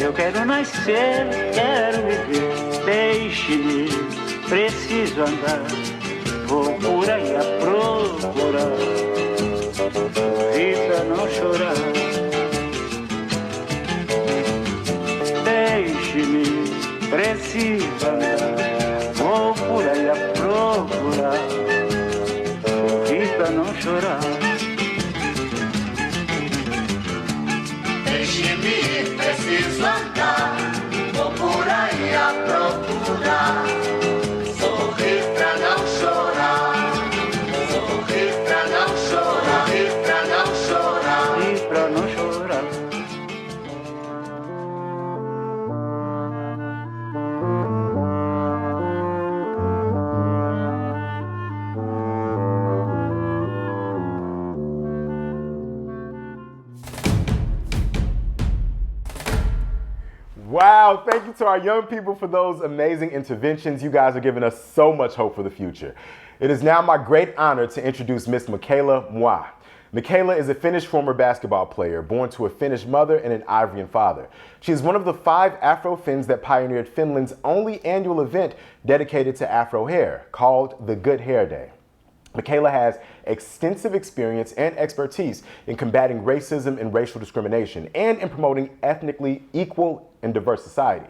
Eu quero nascer, quero viver. Deixe-me, preciso andar, vou por aí a procurar, rir pra não chorar. Deixe-me, preciso andar, vou por aí a procurar, rir pra não chorar. Deixe-me, preciso andar, vou por aí a procurar, sorrir pra não chorar, sorrir pra não chorar, rir pra não chorar, rir pra não chorar. Wow, thank you to our young people for those amazing interventions. You guys are giving us so much hope for the future. It is now my great honor to introduce Miss Michaela Moua. Michaela is a Finnish former basketball player, born to a Finnish mother and an Ivorian father. She is one of the 5 Afro-Finns that pioneered Finland's only annual event dedicated to Afro hair, called the Good Hair Day. Michaela has extensive experience and expertise in combating racism and racial discrimination and in promoting ethnically equal and diverse society.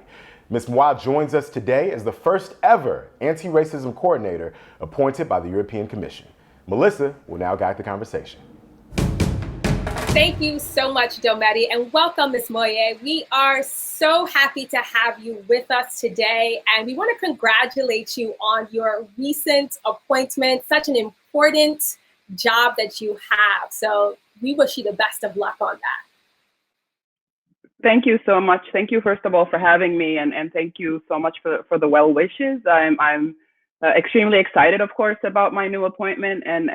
Ms. Moua joins us today as the first ever anti-racism coordinator appointed by the European Commission. Melissa will now guide the conversation. Thank you so much, Dometi, and welcome, Ms. Moua. We are so happy to have you with us today, and we want to congratulate you on your recent appointment, such an important job that you have. So we wish you the best of luck on that. Thank you so much. Thank you, first of all, for having me, and thank you so much for the well wishes. I'm extremely excited, of course, about my new appointment, and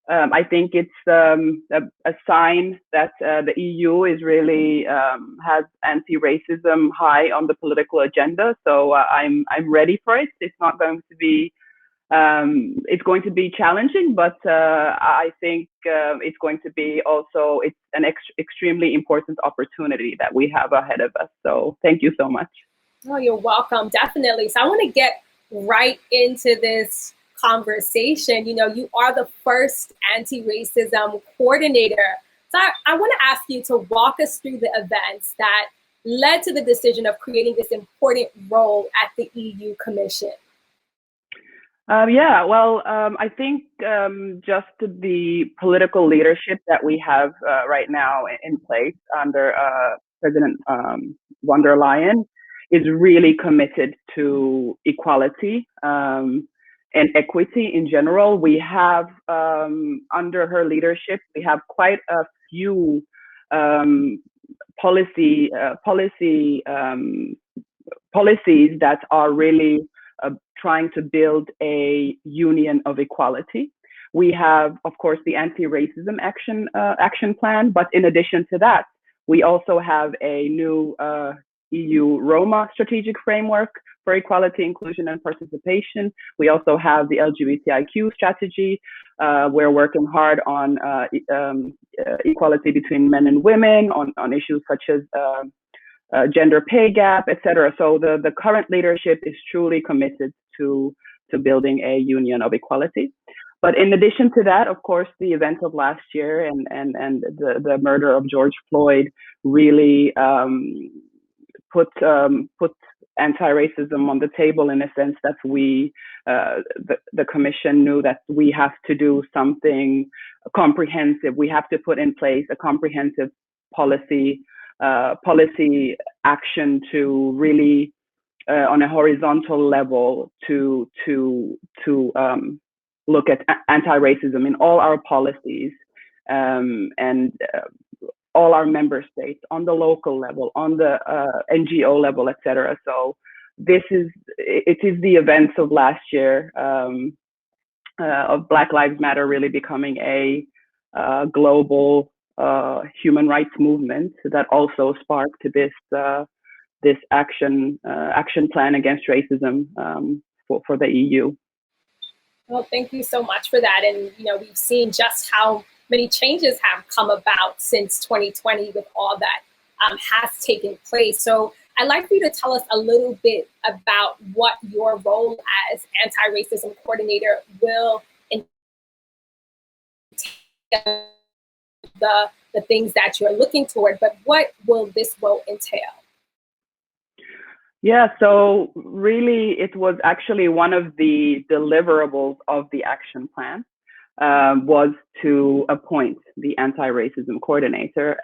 I think it's a sign that the EU is really has anti-racism high on the political agenda. So I'm ready for it. It's not going to be it's going to be challenging, but I think it's going to be also it's an extremely important opportunity that we have ahead of us. So thank you so much. Oh, you're welcome. Definitely. So I want to get right into this conversation. You know, you are the first anti-racism coordinator. So I want to ask you to walk us through the events that led to the decision of creating this important role at the EU Commission. I think just the political leadership that we have right now in place under President von der Leyen is really committed to equality and equity in general. We have, under her leadership, we have quite a few policies that are really trying to build a union of equality. We have, of course, the anti-racism action plan, but in addition to that, we also have a new EU Roma strategic framework for equality, inclusion, and participation. We also have the LGBTIQ strategy. We're working hard on equality between men and women, on issues such as gender pay gap, etc. So the current leadership is truly committed to building a union of equality. But in addition to that, of course, the events of last year and the murder of George Floyd really put anti-racism on the table, in a sense that we, the Commission, knew that we have to do something comprehensive. We have to put in place a comprehensive policy action to really, on a horizontal level, to look at anti-racism in all our policies and all our member states, on the local level, on the NGO level, etc. So it is the events of last year of Black Lives Matter really becoming a global human rights movement that also sparked this action plan against racism for the EU. Well, thank you so much for that. And we've seen just how many changes have come about since 2020 with all that has taken place. So I'd like for you to tell us a little bit about what your role as anti-racism coordinator will entail, the things that you're looking toward, but what will this role entail? Yeah, so really it was actually one of the deliverables of the action plan was to appoint the anti-racism coordinator.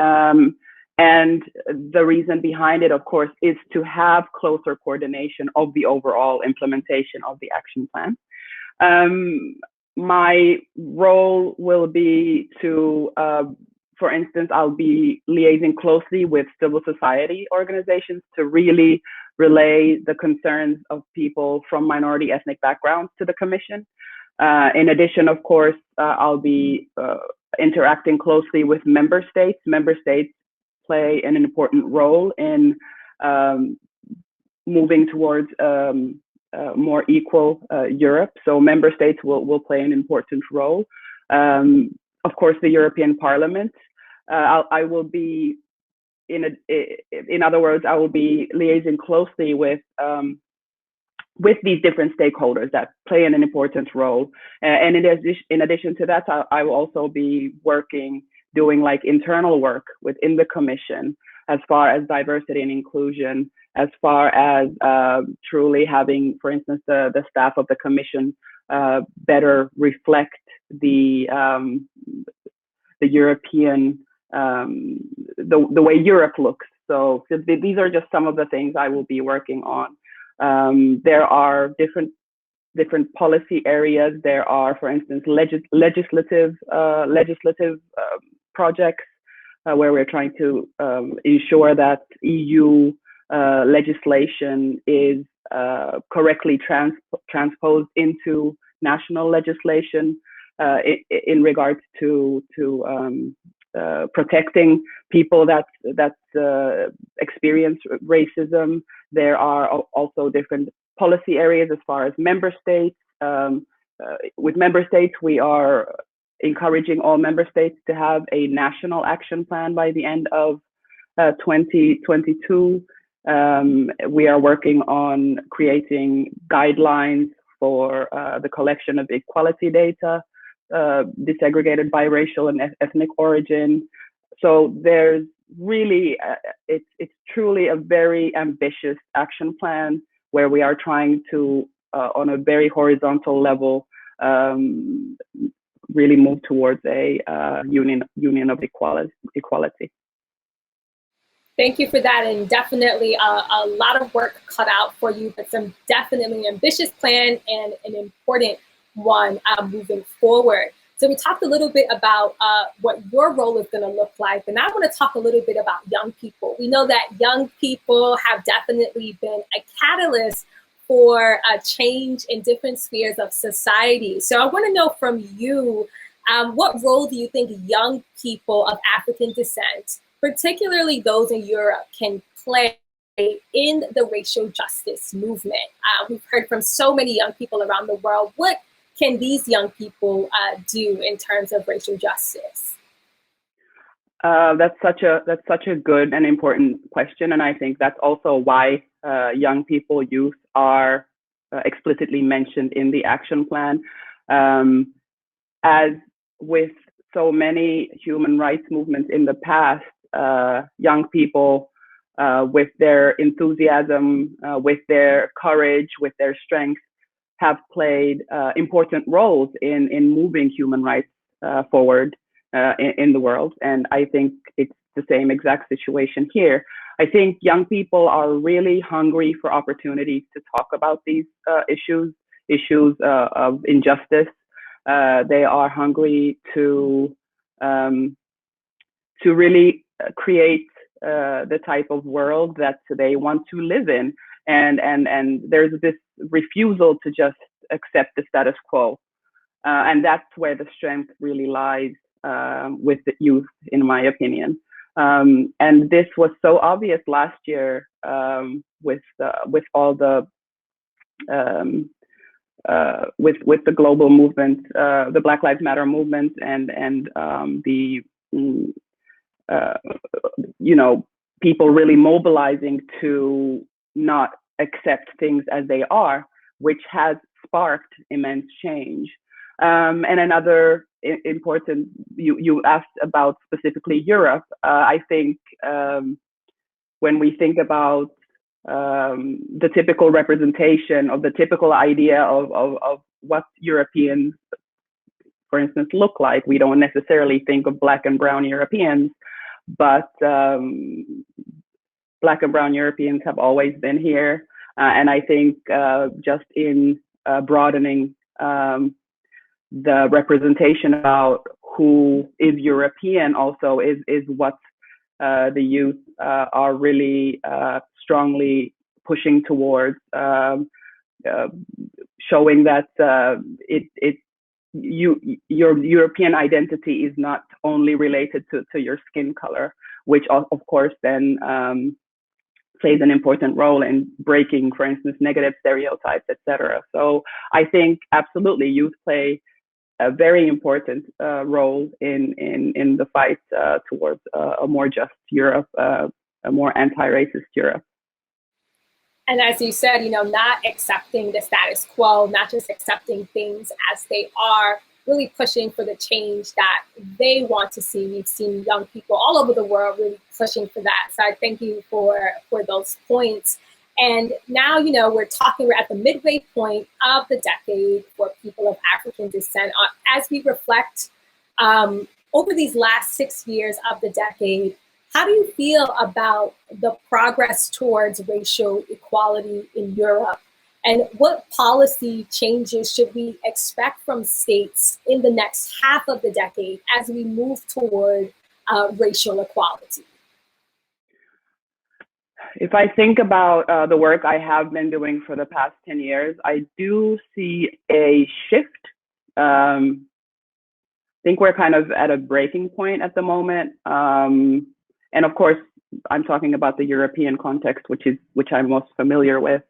And the reason behind it, of course, is to have closer coordination of the overall implementation of the action plan. My role will be to, for instance, I'll be liaising closely with civil society organizations to really relay the concerns of people from minority ethnic backgrounds to the Commission. In addition, of course, I'll be interacting closely with member states. Member states play an important role in moving towards more equal Europe. So member states will play an important role. Of course, the European Parliament. I will be, in other words, I will be liaising closely with these different stakeholders that play an important role. And in addition to that, I will also be doing like internal work within the Commission as far as diversity and inclusion, as far as truly having, for instance, the staff of the Commission better reflect the European, the way Europe looks. So these are just some of the things I will be working on. There are different policy areas. There are, for instance, legislative projects where we're trying to ensure that EU legislation is correctly transposed into national legislation in regards to protecting people that experience racism. There are also different policy areas as far as member states. With member states, we are encouraging all member states to have a national action plan by the end of 2022. We are working on creating guidelines for the collection of equality data, disaggregated by racial and ethnic origin. So there's really, it's truly a very ambitious action plan where we are trying to, on a very horizontal level, really move towards a union of equality. Thank you for that, and definitely a lot of work cut out for you, but some definitely ambitious plan and an important one moving forward. So we talked a little bit about what your role is going to look like, and I want to talk a little bit about young people. We know that young people have definitely been a catalyst for a change in different spheres of society. So I want to know from you, what role do you think young people of African descent, particularly those in Europe, can play in the racial justice movement? We've heard from so many young people around the world. What can these young people do in terms of racial justice? That's such a good and important question, and I think that's also why young people, youth, are explicitly mentioned in the action plan. As with so many human rights movements in the past, young people, with their enthusiasm, with their courage, with their strength, have played important roles in moving human rights forward in the world. And I think it's the same exact situation here. I think young people are really hungry for opportunities to talk about these issues of injustice. They are hungry to really create the type of world that they want to live in. And there's this refusal to just accept the status quo. And that's where the strength really lies with the youth, in my opinion. And this was so obvious last year with all the with the global movement, the Black Lives Matter movement, and the people really mobilizing to not accept things as they are, which has sparked immense change. And another important, you asked about specifically Europe. I think when we think about the typical representation of the typical idea of what Europeans, for instance, look like, we don't necessarily think of Black and brown Europeans, but Black and brown Europeans have always been here. And I think just in broadening the representation about who is European also is what the youth are really strongly pushing towards, showing that your European identity is not only related to your skin color, which of course then plays an important role in breaking, for instance, negative stereotypes, etc. So I think absolutely youth play a very important role in the fight towards a more just Europe, a more anti-racist Europe. And as you said, not accepting the status quo, not just accepting things as they are, really pushing for the change that they want to see. We've seen young people all over the world really pushing for that. So I thank you for those points. And now, we're at the midway point of the decade for people of African descent. As we reflect over these last 6 years of the decade, how do you feel about the progress towards racial equality in Europe? And what policy changes should we expect from states in the next half of the decade as we move toward racial equality? If I think about the work I have been doing for the past 10 years, I do see a shift. I think we're kind of at a breaking point at the moment. And of course, I'm talking about the European context, which I'm most familiar with.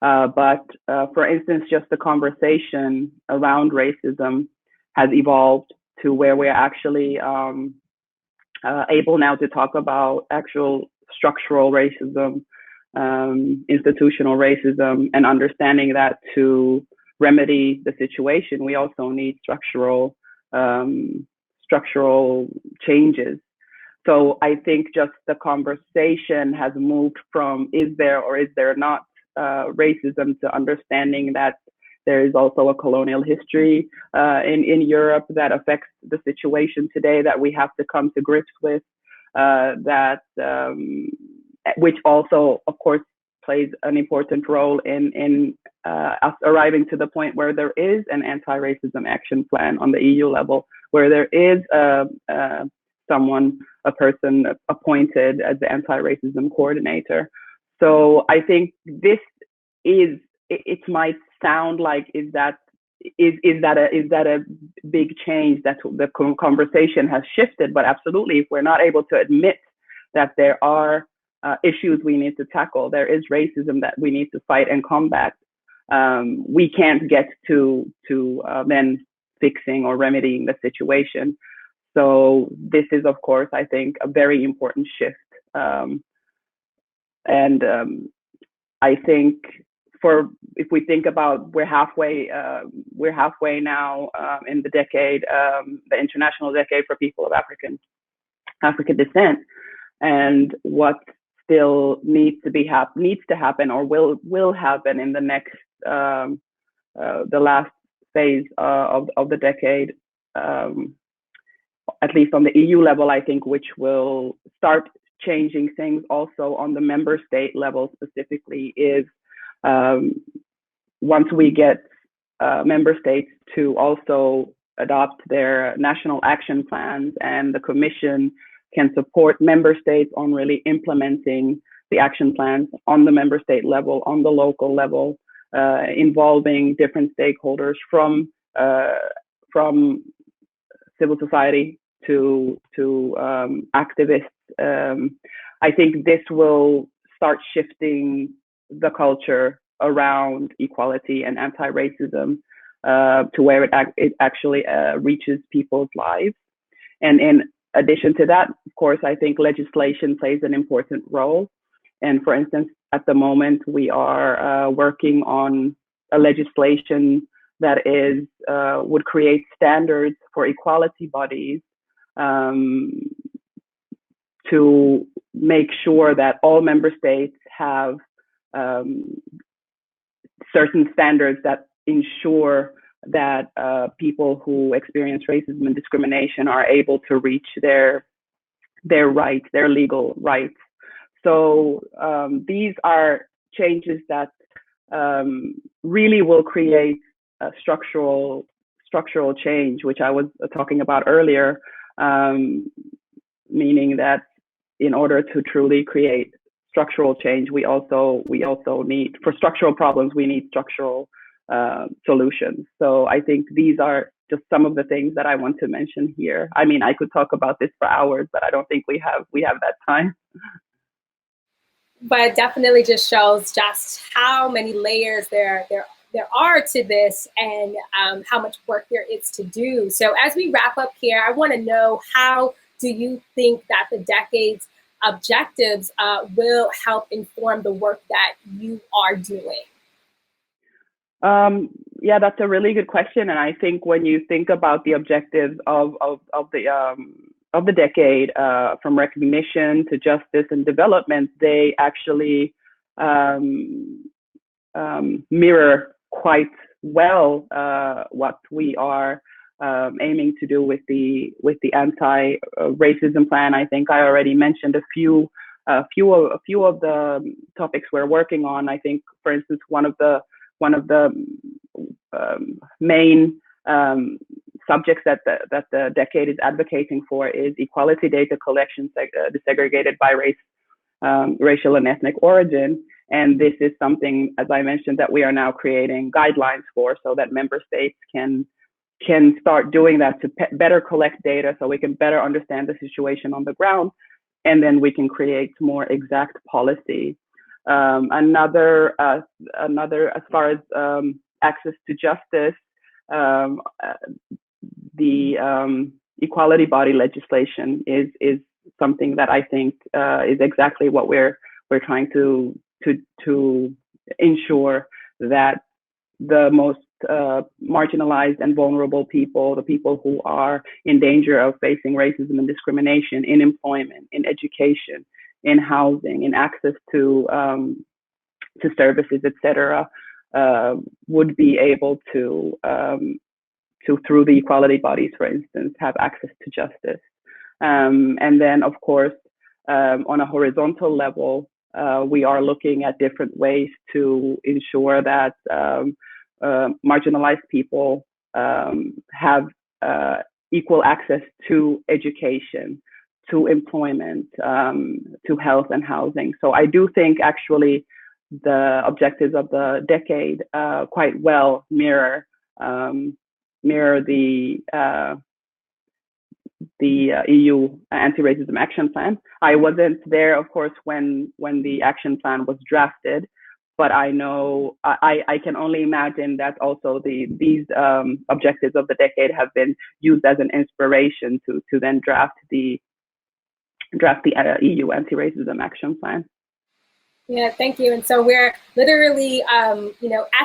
But for instance, just the conversation around racism has evolved to where we're actually able now to talk about actual structural racism, institutional racism, and understanding that to remedy the situation, we also need structural changes. So I think just the conversation has moved from is there or is there not racism to understanding that there is also a colonial history in Europe that affects the situation today that we have to come to grips with, which also, of course, plays an important role in us arriving to the point where there is an anti-racism action plan on the EU level, where there is a person appointed as the anti-racism coordinator. So I think this is, it might sound like, is that a big change, that the conversation has shifted? But absolutely, if we're not able to admit that there are issues we need to tackle, there is racism that we need to fight and combat, we can't get to then fixing or remedying the situation. So this is, of course, I think, a very important shift. I think if we think about we're halfway now in the decade, the International Decade for People of African Descent, and what still needs to happen or will happen in the next the last phase of the decade, at least on the EU level, I think, which will start changing things also on the member state level specifically, is once we get member states to also adopt their national action plans, and the Commission can support member states on really implementing the action plans on the member state level, on the local level, involving different stakeholders from civil society to activists. I think this will start shifting the culture around equality and anti-racism to where it actually reaches people's lives. And in addition to that, of course, I think legislation plays an important role. And for instance, at the moment, we are working on a legislation that would create standards for equality bodies to make sure that all member states have certain standards that ensure that people who experience racism and discrimination are able to reach their rights, their legal rights. So these are changes that really will create a structural change, which I was talking about earlier, meaning that in order to truly create structural change, we also need, for structural problems, we need structural solutions. So I think these are just some of the things that I want to mention here. I mean, I could talk about this for hours, but I don't think we have that time. But it definitely just shows just how many layers there are to this, and how much work there is to do. So as we wrap up here, I want to know, how do you think that the decade's objectives will help inform the work that you are doing? Yeah, that's a really good question. And I think when you think about the objectives of the decade, from recognition to justice and development, they actually mirror quite well what we are aiming to do with the anti-racism plan. I think I already mentioned a few of the topics we're working on. I think, for instance, one of the main subjects that the decade is advocating for is equality data collection desegregated by race, racial and ethnic origin. And this is something, as I mentioned, that we are now creating guidelines for, so that member states can start doing that to better collect data, so we can better understand the situation on the ground, and then we can create more exact policy. Another, as far as access to justice, the equality body legislation is something that I think is exactly what we're trying to ensure, that the most marginalized and vulnerable people, the people who are in danger of facing racism and discrimination in employment, in education, in housing, in access to services, etc., would be able to, through the equality bodies, for instance, have access to justice. And then, of course, on a horizontal level, we are looking at different ways to ensure that marginalized people have equal access to education, to employment, to health and housing. So I do think actually the objectives of the decade quite well mirror the EU Anti-Racism Action Plan. I wasn't there, of course, when the action plan was drafted, but I know I can only imagine that also these objectives of the decade have been used as an inspiration to then draft the EU Anti-Racism Action Plan. Yeah, thank you. And so we're literally, at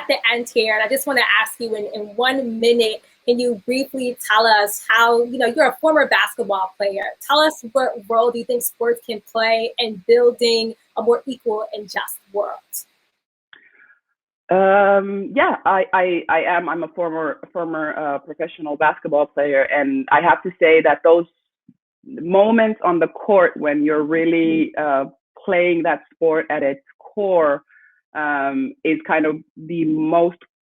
the end here, and I just want to ask you in 1 minute, can you briefly tell us how, you're a former basketball player. Tell us what role do you think sports can play in building a more equal and just world? I am. I'm a former professional basketball player, and I have to say that those moments on the court when you're really playing that sport at its core is kind of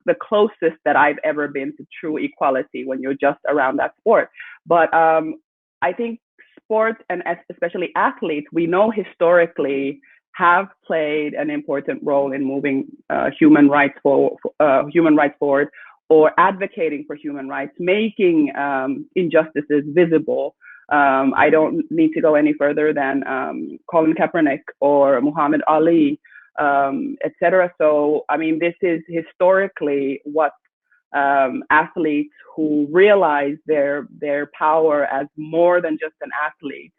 the closest that I've ever been to true equality, when you're just around that sport. But I think sports, and especially athletes, we know historically have played an important role in moving human rights forward, or advocating for human rights, making injustices visible. I don't need to go any further than Colin Kaepernick or Muhammad Ali, etc. So, I mean, this is historically what athletes who realize their power as more than just an athlete.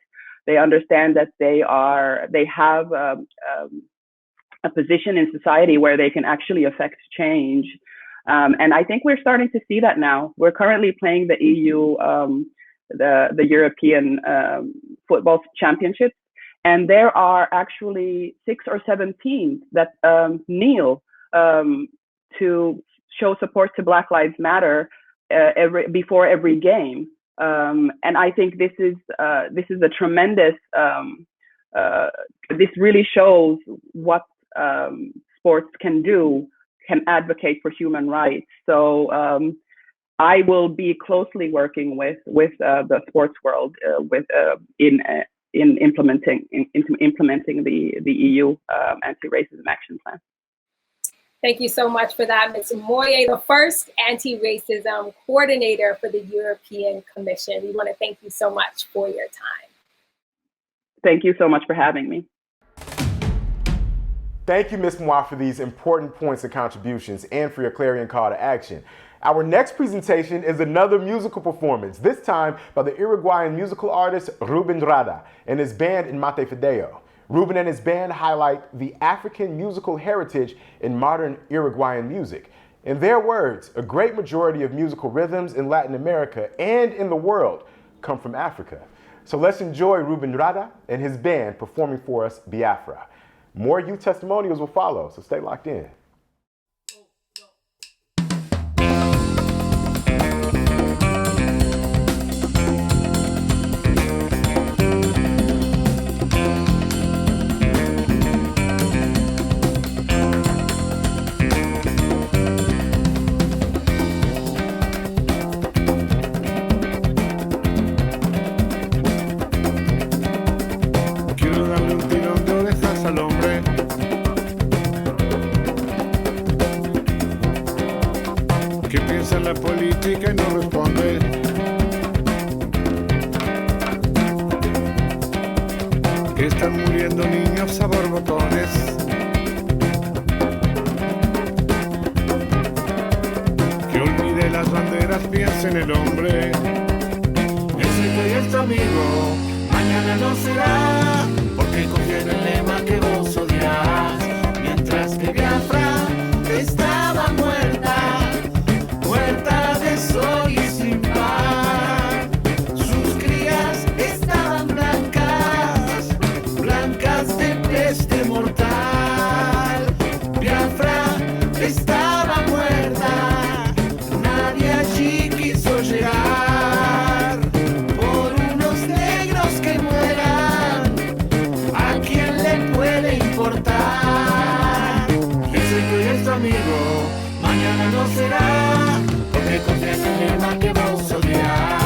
They understand that they have a position in society where they can actually affect change. And I think we're starting to see that now. We're currently playing the EU, the European football championships, and there are actually 6 or 7 teams that kneel to show support to Black Lives Matter before every game. And I think this is a tremendous. This really shows what sports can do, can advocate for human rights. So I will be closely working with the sports world in implementing the EU Anti-Racism Action Plan. Thank you so much for that, Ms. Moua, the first anti-racism coordinator for the European Commission. We want to thank you so much for your time. Thank you so much for having me. Thank you, Ms. Moua, for these important points and contributions, and for your clarion call to action. Our next presentation is another musical performance, this time by the Uruguayan musical artist Ruben Rada and his band in Montevideo. Ruben and his band highlight the African musical heritage in modern Uruguayan music. In their words, a great majority of musical rhythms in Latin America and in the world come from Africa. So let's enjoy Ruben Rada and his band performing for us Biafra. More youth testimonials will follow, so stay locked in. La política y no responde. Que están muriendo niños a borbotones. Que olvide las banderas, piense en el hombre. Ese que hoy es tu amigo, mañana no será. Porque confía en el lema que vos odias. Mientras que Biafra estaba muerta. amigo, mañana no será, porque confía en el lema que vos odias.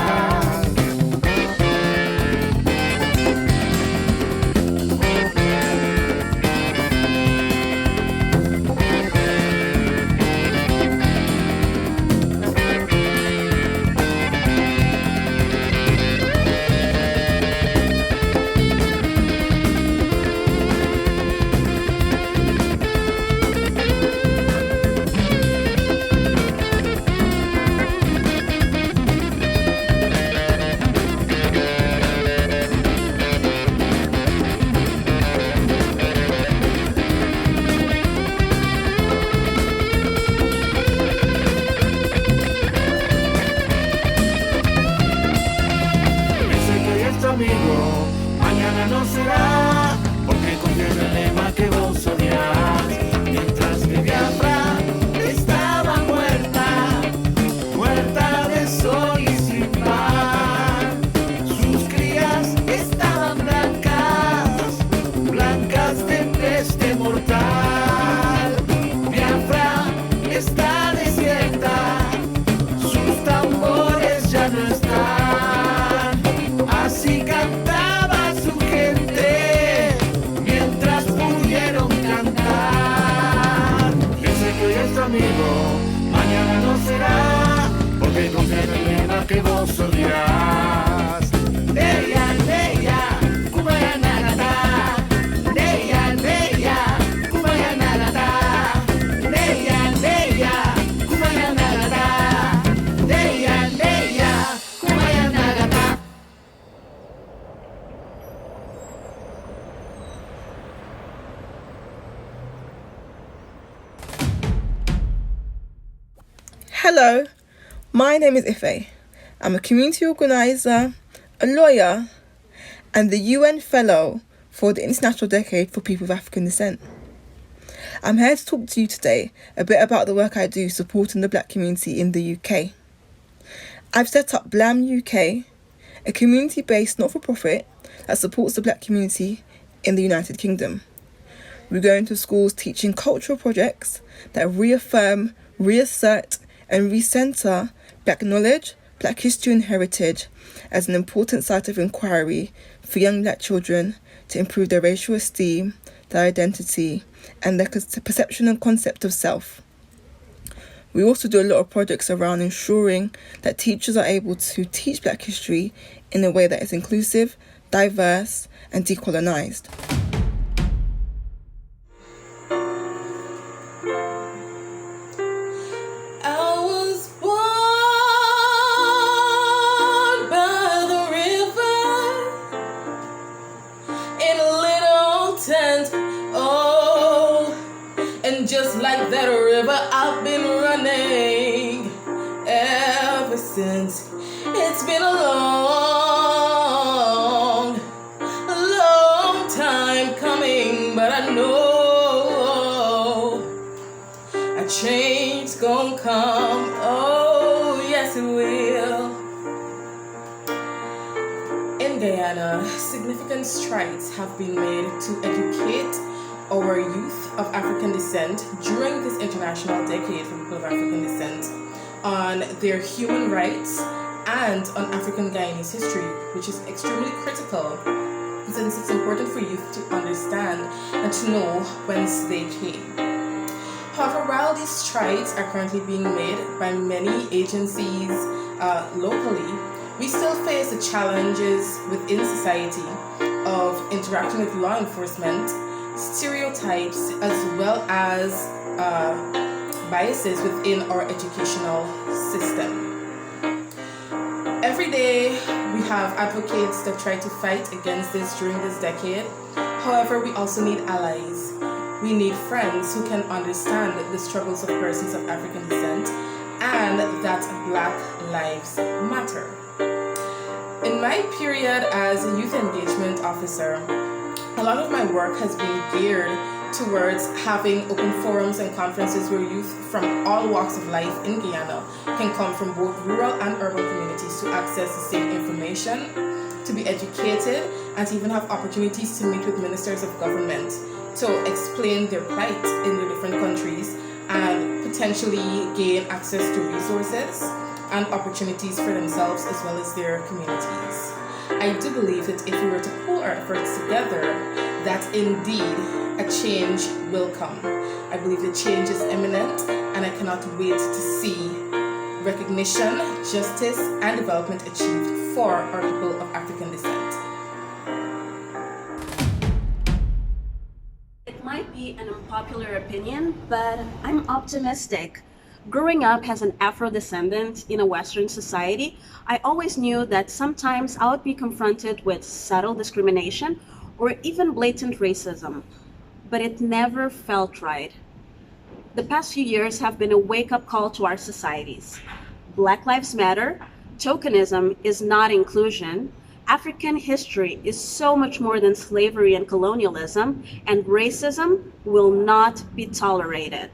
Hello, my name is Ife. I'm a community organiser, a lawyer, and the UN Fellow for the International Decade for People of African Descent. I'm here to talk to you today a bit about the work I do supporting the Black community in the UK. I've set up BLAM UK, a community-based not-for-profit that supports the Black community in the United Kingdom. We go into schools teaching cultural projects that reaffirm, reassert, and recenter Black knowledge, Black history and heritage as an important site of inquiry for young Black children to improve their racial esteem, their identity, and their perception and concept of self. We also do a lot of projects around ensuring that teachers are able to teach Black history in a way that is inclusive, diverse, and decolonised. Just like that river, I've been running ever since. It's been a long time coming, but I know a change's gonna come. Oh, yes it will. In Guyana, significant strides have been made to educate our youth of African descent during this International Decade for People of African Descent on their human rights and on African Guyanese history, which is extremely critical since it's important for youth to understand and to know whence they came. However, while these strides are currently being made by many agencies locally, we still face the challenges within society of interacting with law enforcement, stereotypes, as well as biases within our educational system. Every day we have advocates that try to fight against this during this decade. However, we also need allies. We need friends who can understand the struggles of persons of African descent and that Black lives matter. In my period as a youth engagement officer, a lot of my work has been geared towards having open forums and conferences where youth from all walks of life in Guyana can come from both rural and urban communities to access the same information, to be educated, and to even have opportunities to meet with ministers of government to explain their plight in their different countries and potentially gain access to resources and opportunities for themselves as well as their communities. I do believe that if we were to pull our efforts together, that indeed a change will come. I believe the change is imminent, and I cannot wait to see recognition, justice, and development achieved for our people of African descent. It might be an unpopular opinion, but I'm optimistic. Growing up as an Afro-descendant in a Western society, I always knew that sometimes I would be confronted with subtle discrimination or even blatant racism, but it never felt right. The past few years have been a wake-up call to our societies. Black Lives Matter, tokenism is not inclusion, African history is so much more than slavery and colonialism, and racism will not be tolerated.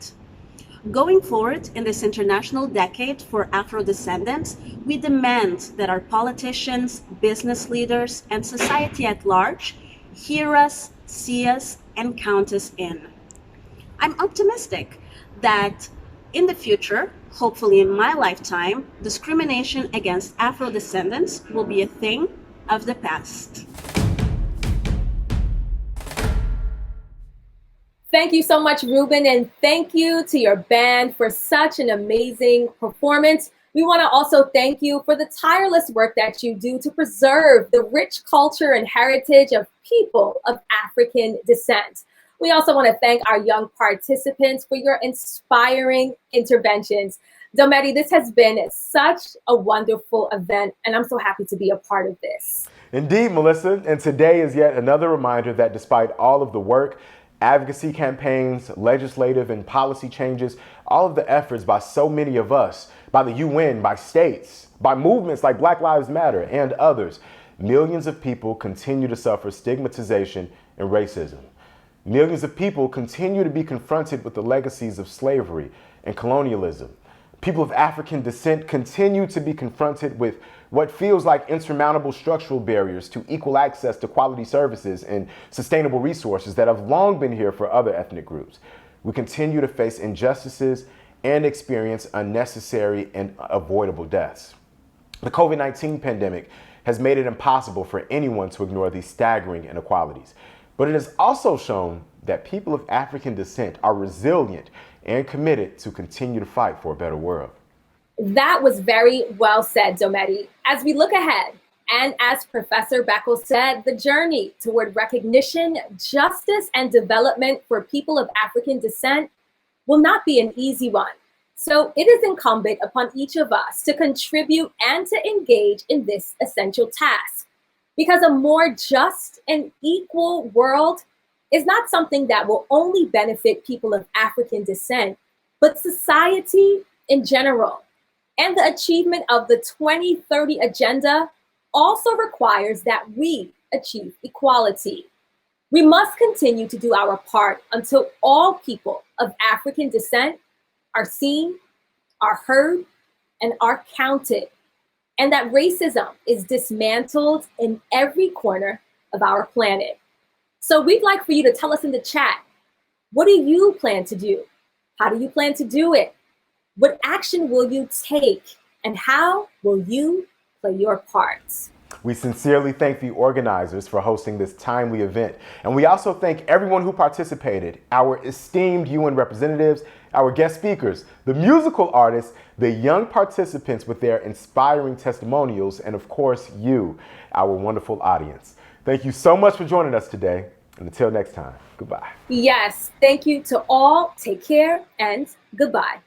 Going forward in this international decade for Afro-descendants, we demand that our politicians, business leaders, and society at large hear us, see us, and count us in. I'm optimistic that in the future, hopefully in my lifetime, discrimination against Afro-descendants will be a thing of the past. Thank you so much, Ruben, and thank you to your band for such an amazing performance. We want to also thank you for the tireless work that you do to preserve the rich culture and heritage of people of African descent. We also want to thank our young participants for your inspiring interventions. Dometi, this has been such a wonderful event, and I'm so happy to be a part of this. Indeed, Melissa, and today is yet another reminder that despite all of the work, advocacy campaigns, legislative and policy changes, all of the efforts by so many of us, by the UN, by states, by movements like Black Lives Matter and others, millions of people continue to suffer stigmatization and racism. Millions of people continue to be confronted with the legacies of slavery and colonialism. People of African descent continue to be confronted with what feels like insurmountable structural barriers to equal access to quality services and sustainable resources that have long been here for other ethnic groups. We continue to face injustices and experience unnecessary and avoidable deaths. The COVID-19 pandemic has made it impossible for anyone to ignore these staggering inequalities. But it has also shown that people of African descent are resilient and committed to continue to fight for a better world. That was very well said, Dometi. As we look ahead, and as Professor Beckles said, the journey toward recognition, justice, and development for people of African descent will not be an easy one. So it is incumbent upon each of us to contribute and to engage in this essential task. Because a more just and equal world is not something that will only benefit people of African descent, but society in general. And the achievement of the 2030 Agenda also requires that we achieve equality. We must continue to do our part until all people of African descent are seen, are heard, and are counted, and that racism is dismantled in every corner of our planet. So we'd like for you to tell us in the chat, what do you plan to do? How do you plan to do it? What action will you take? And how will you play your part? We sincerely thank the organizers for hosting this timely event. And we also thank everyone who participated, our esteemed UN representatives, our guest speakers, the musical artists, the young participants with their inspiring testimonials, and of course, you, our wonderful audience. Thank you so much for joining us today. And until next time, goodbye. Yes, thank you to all. Take care and goodbye.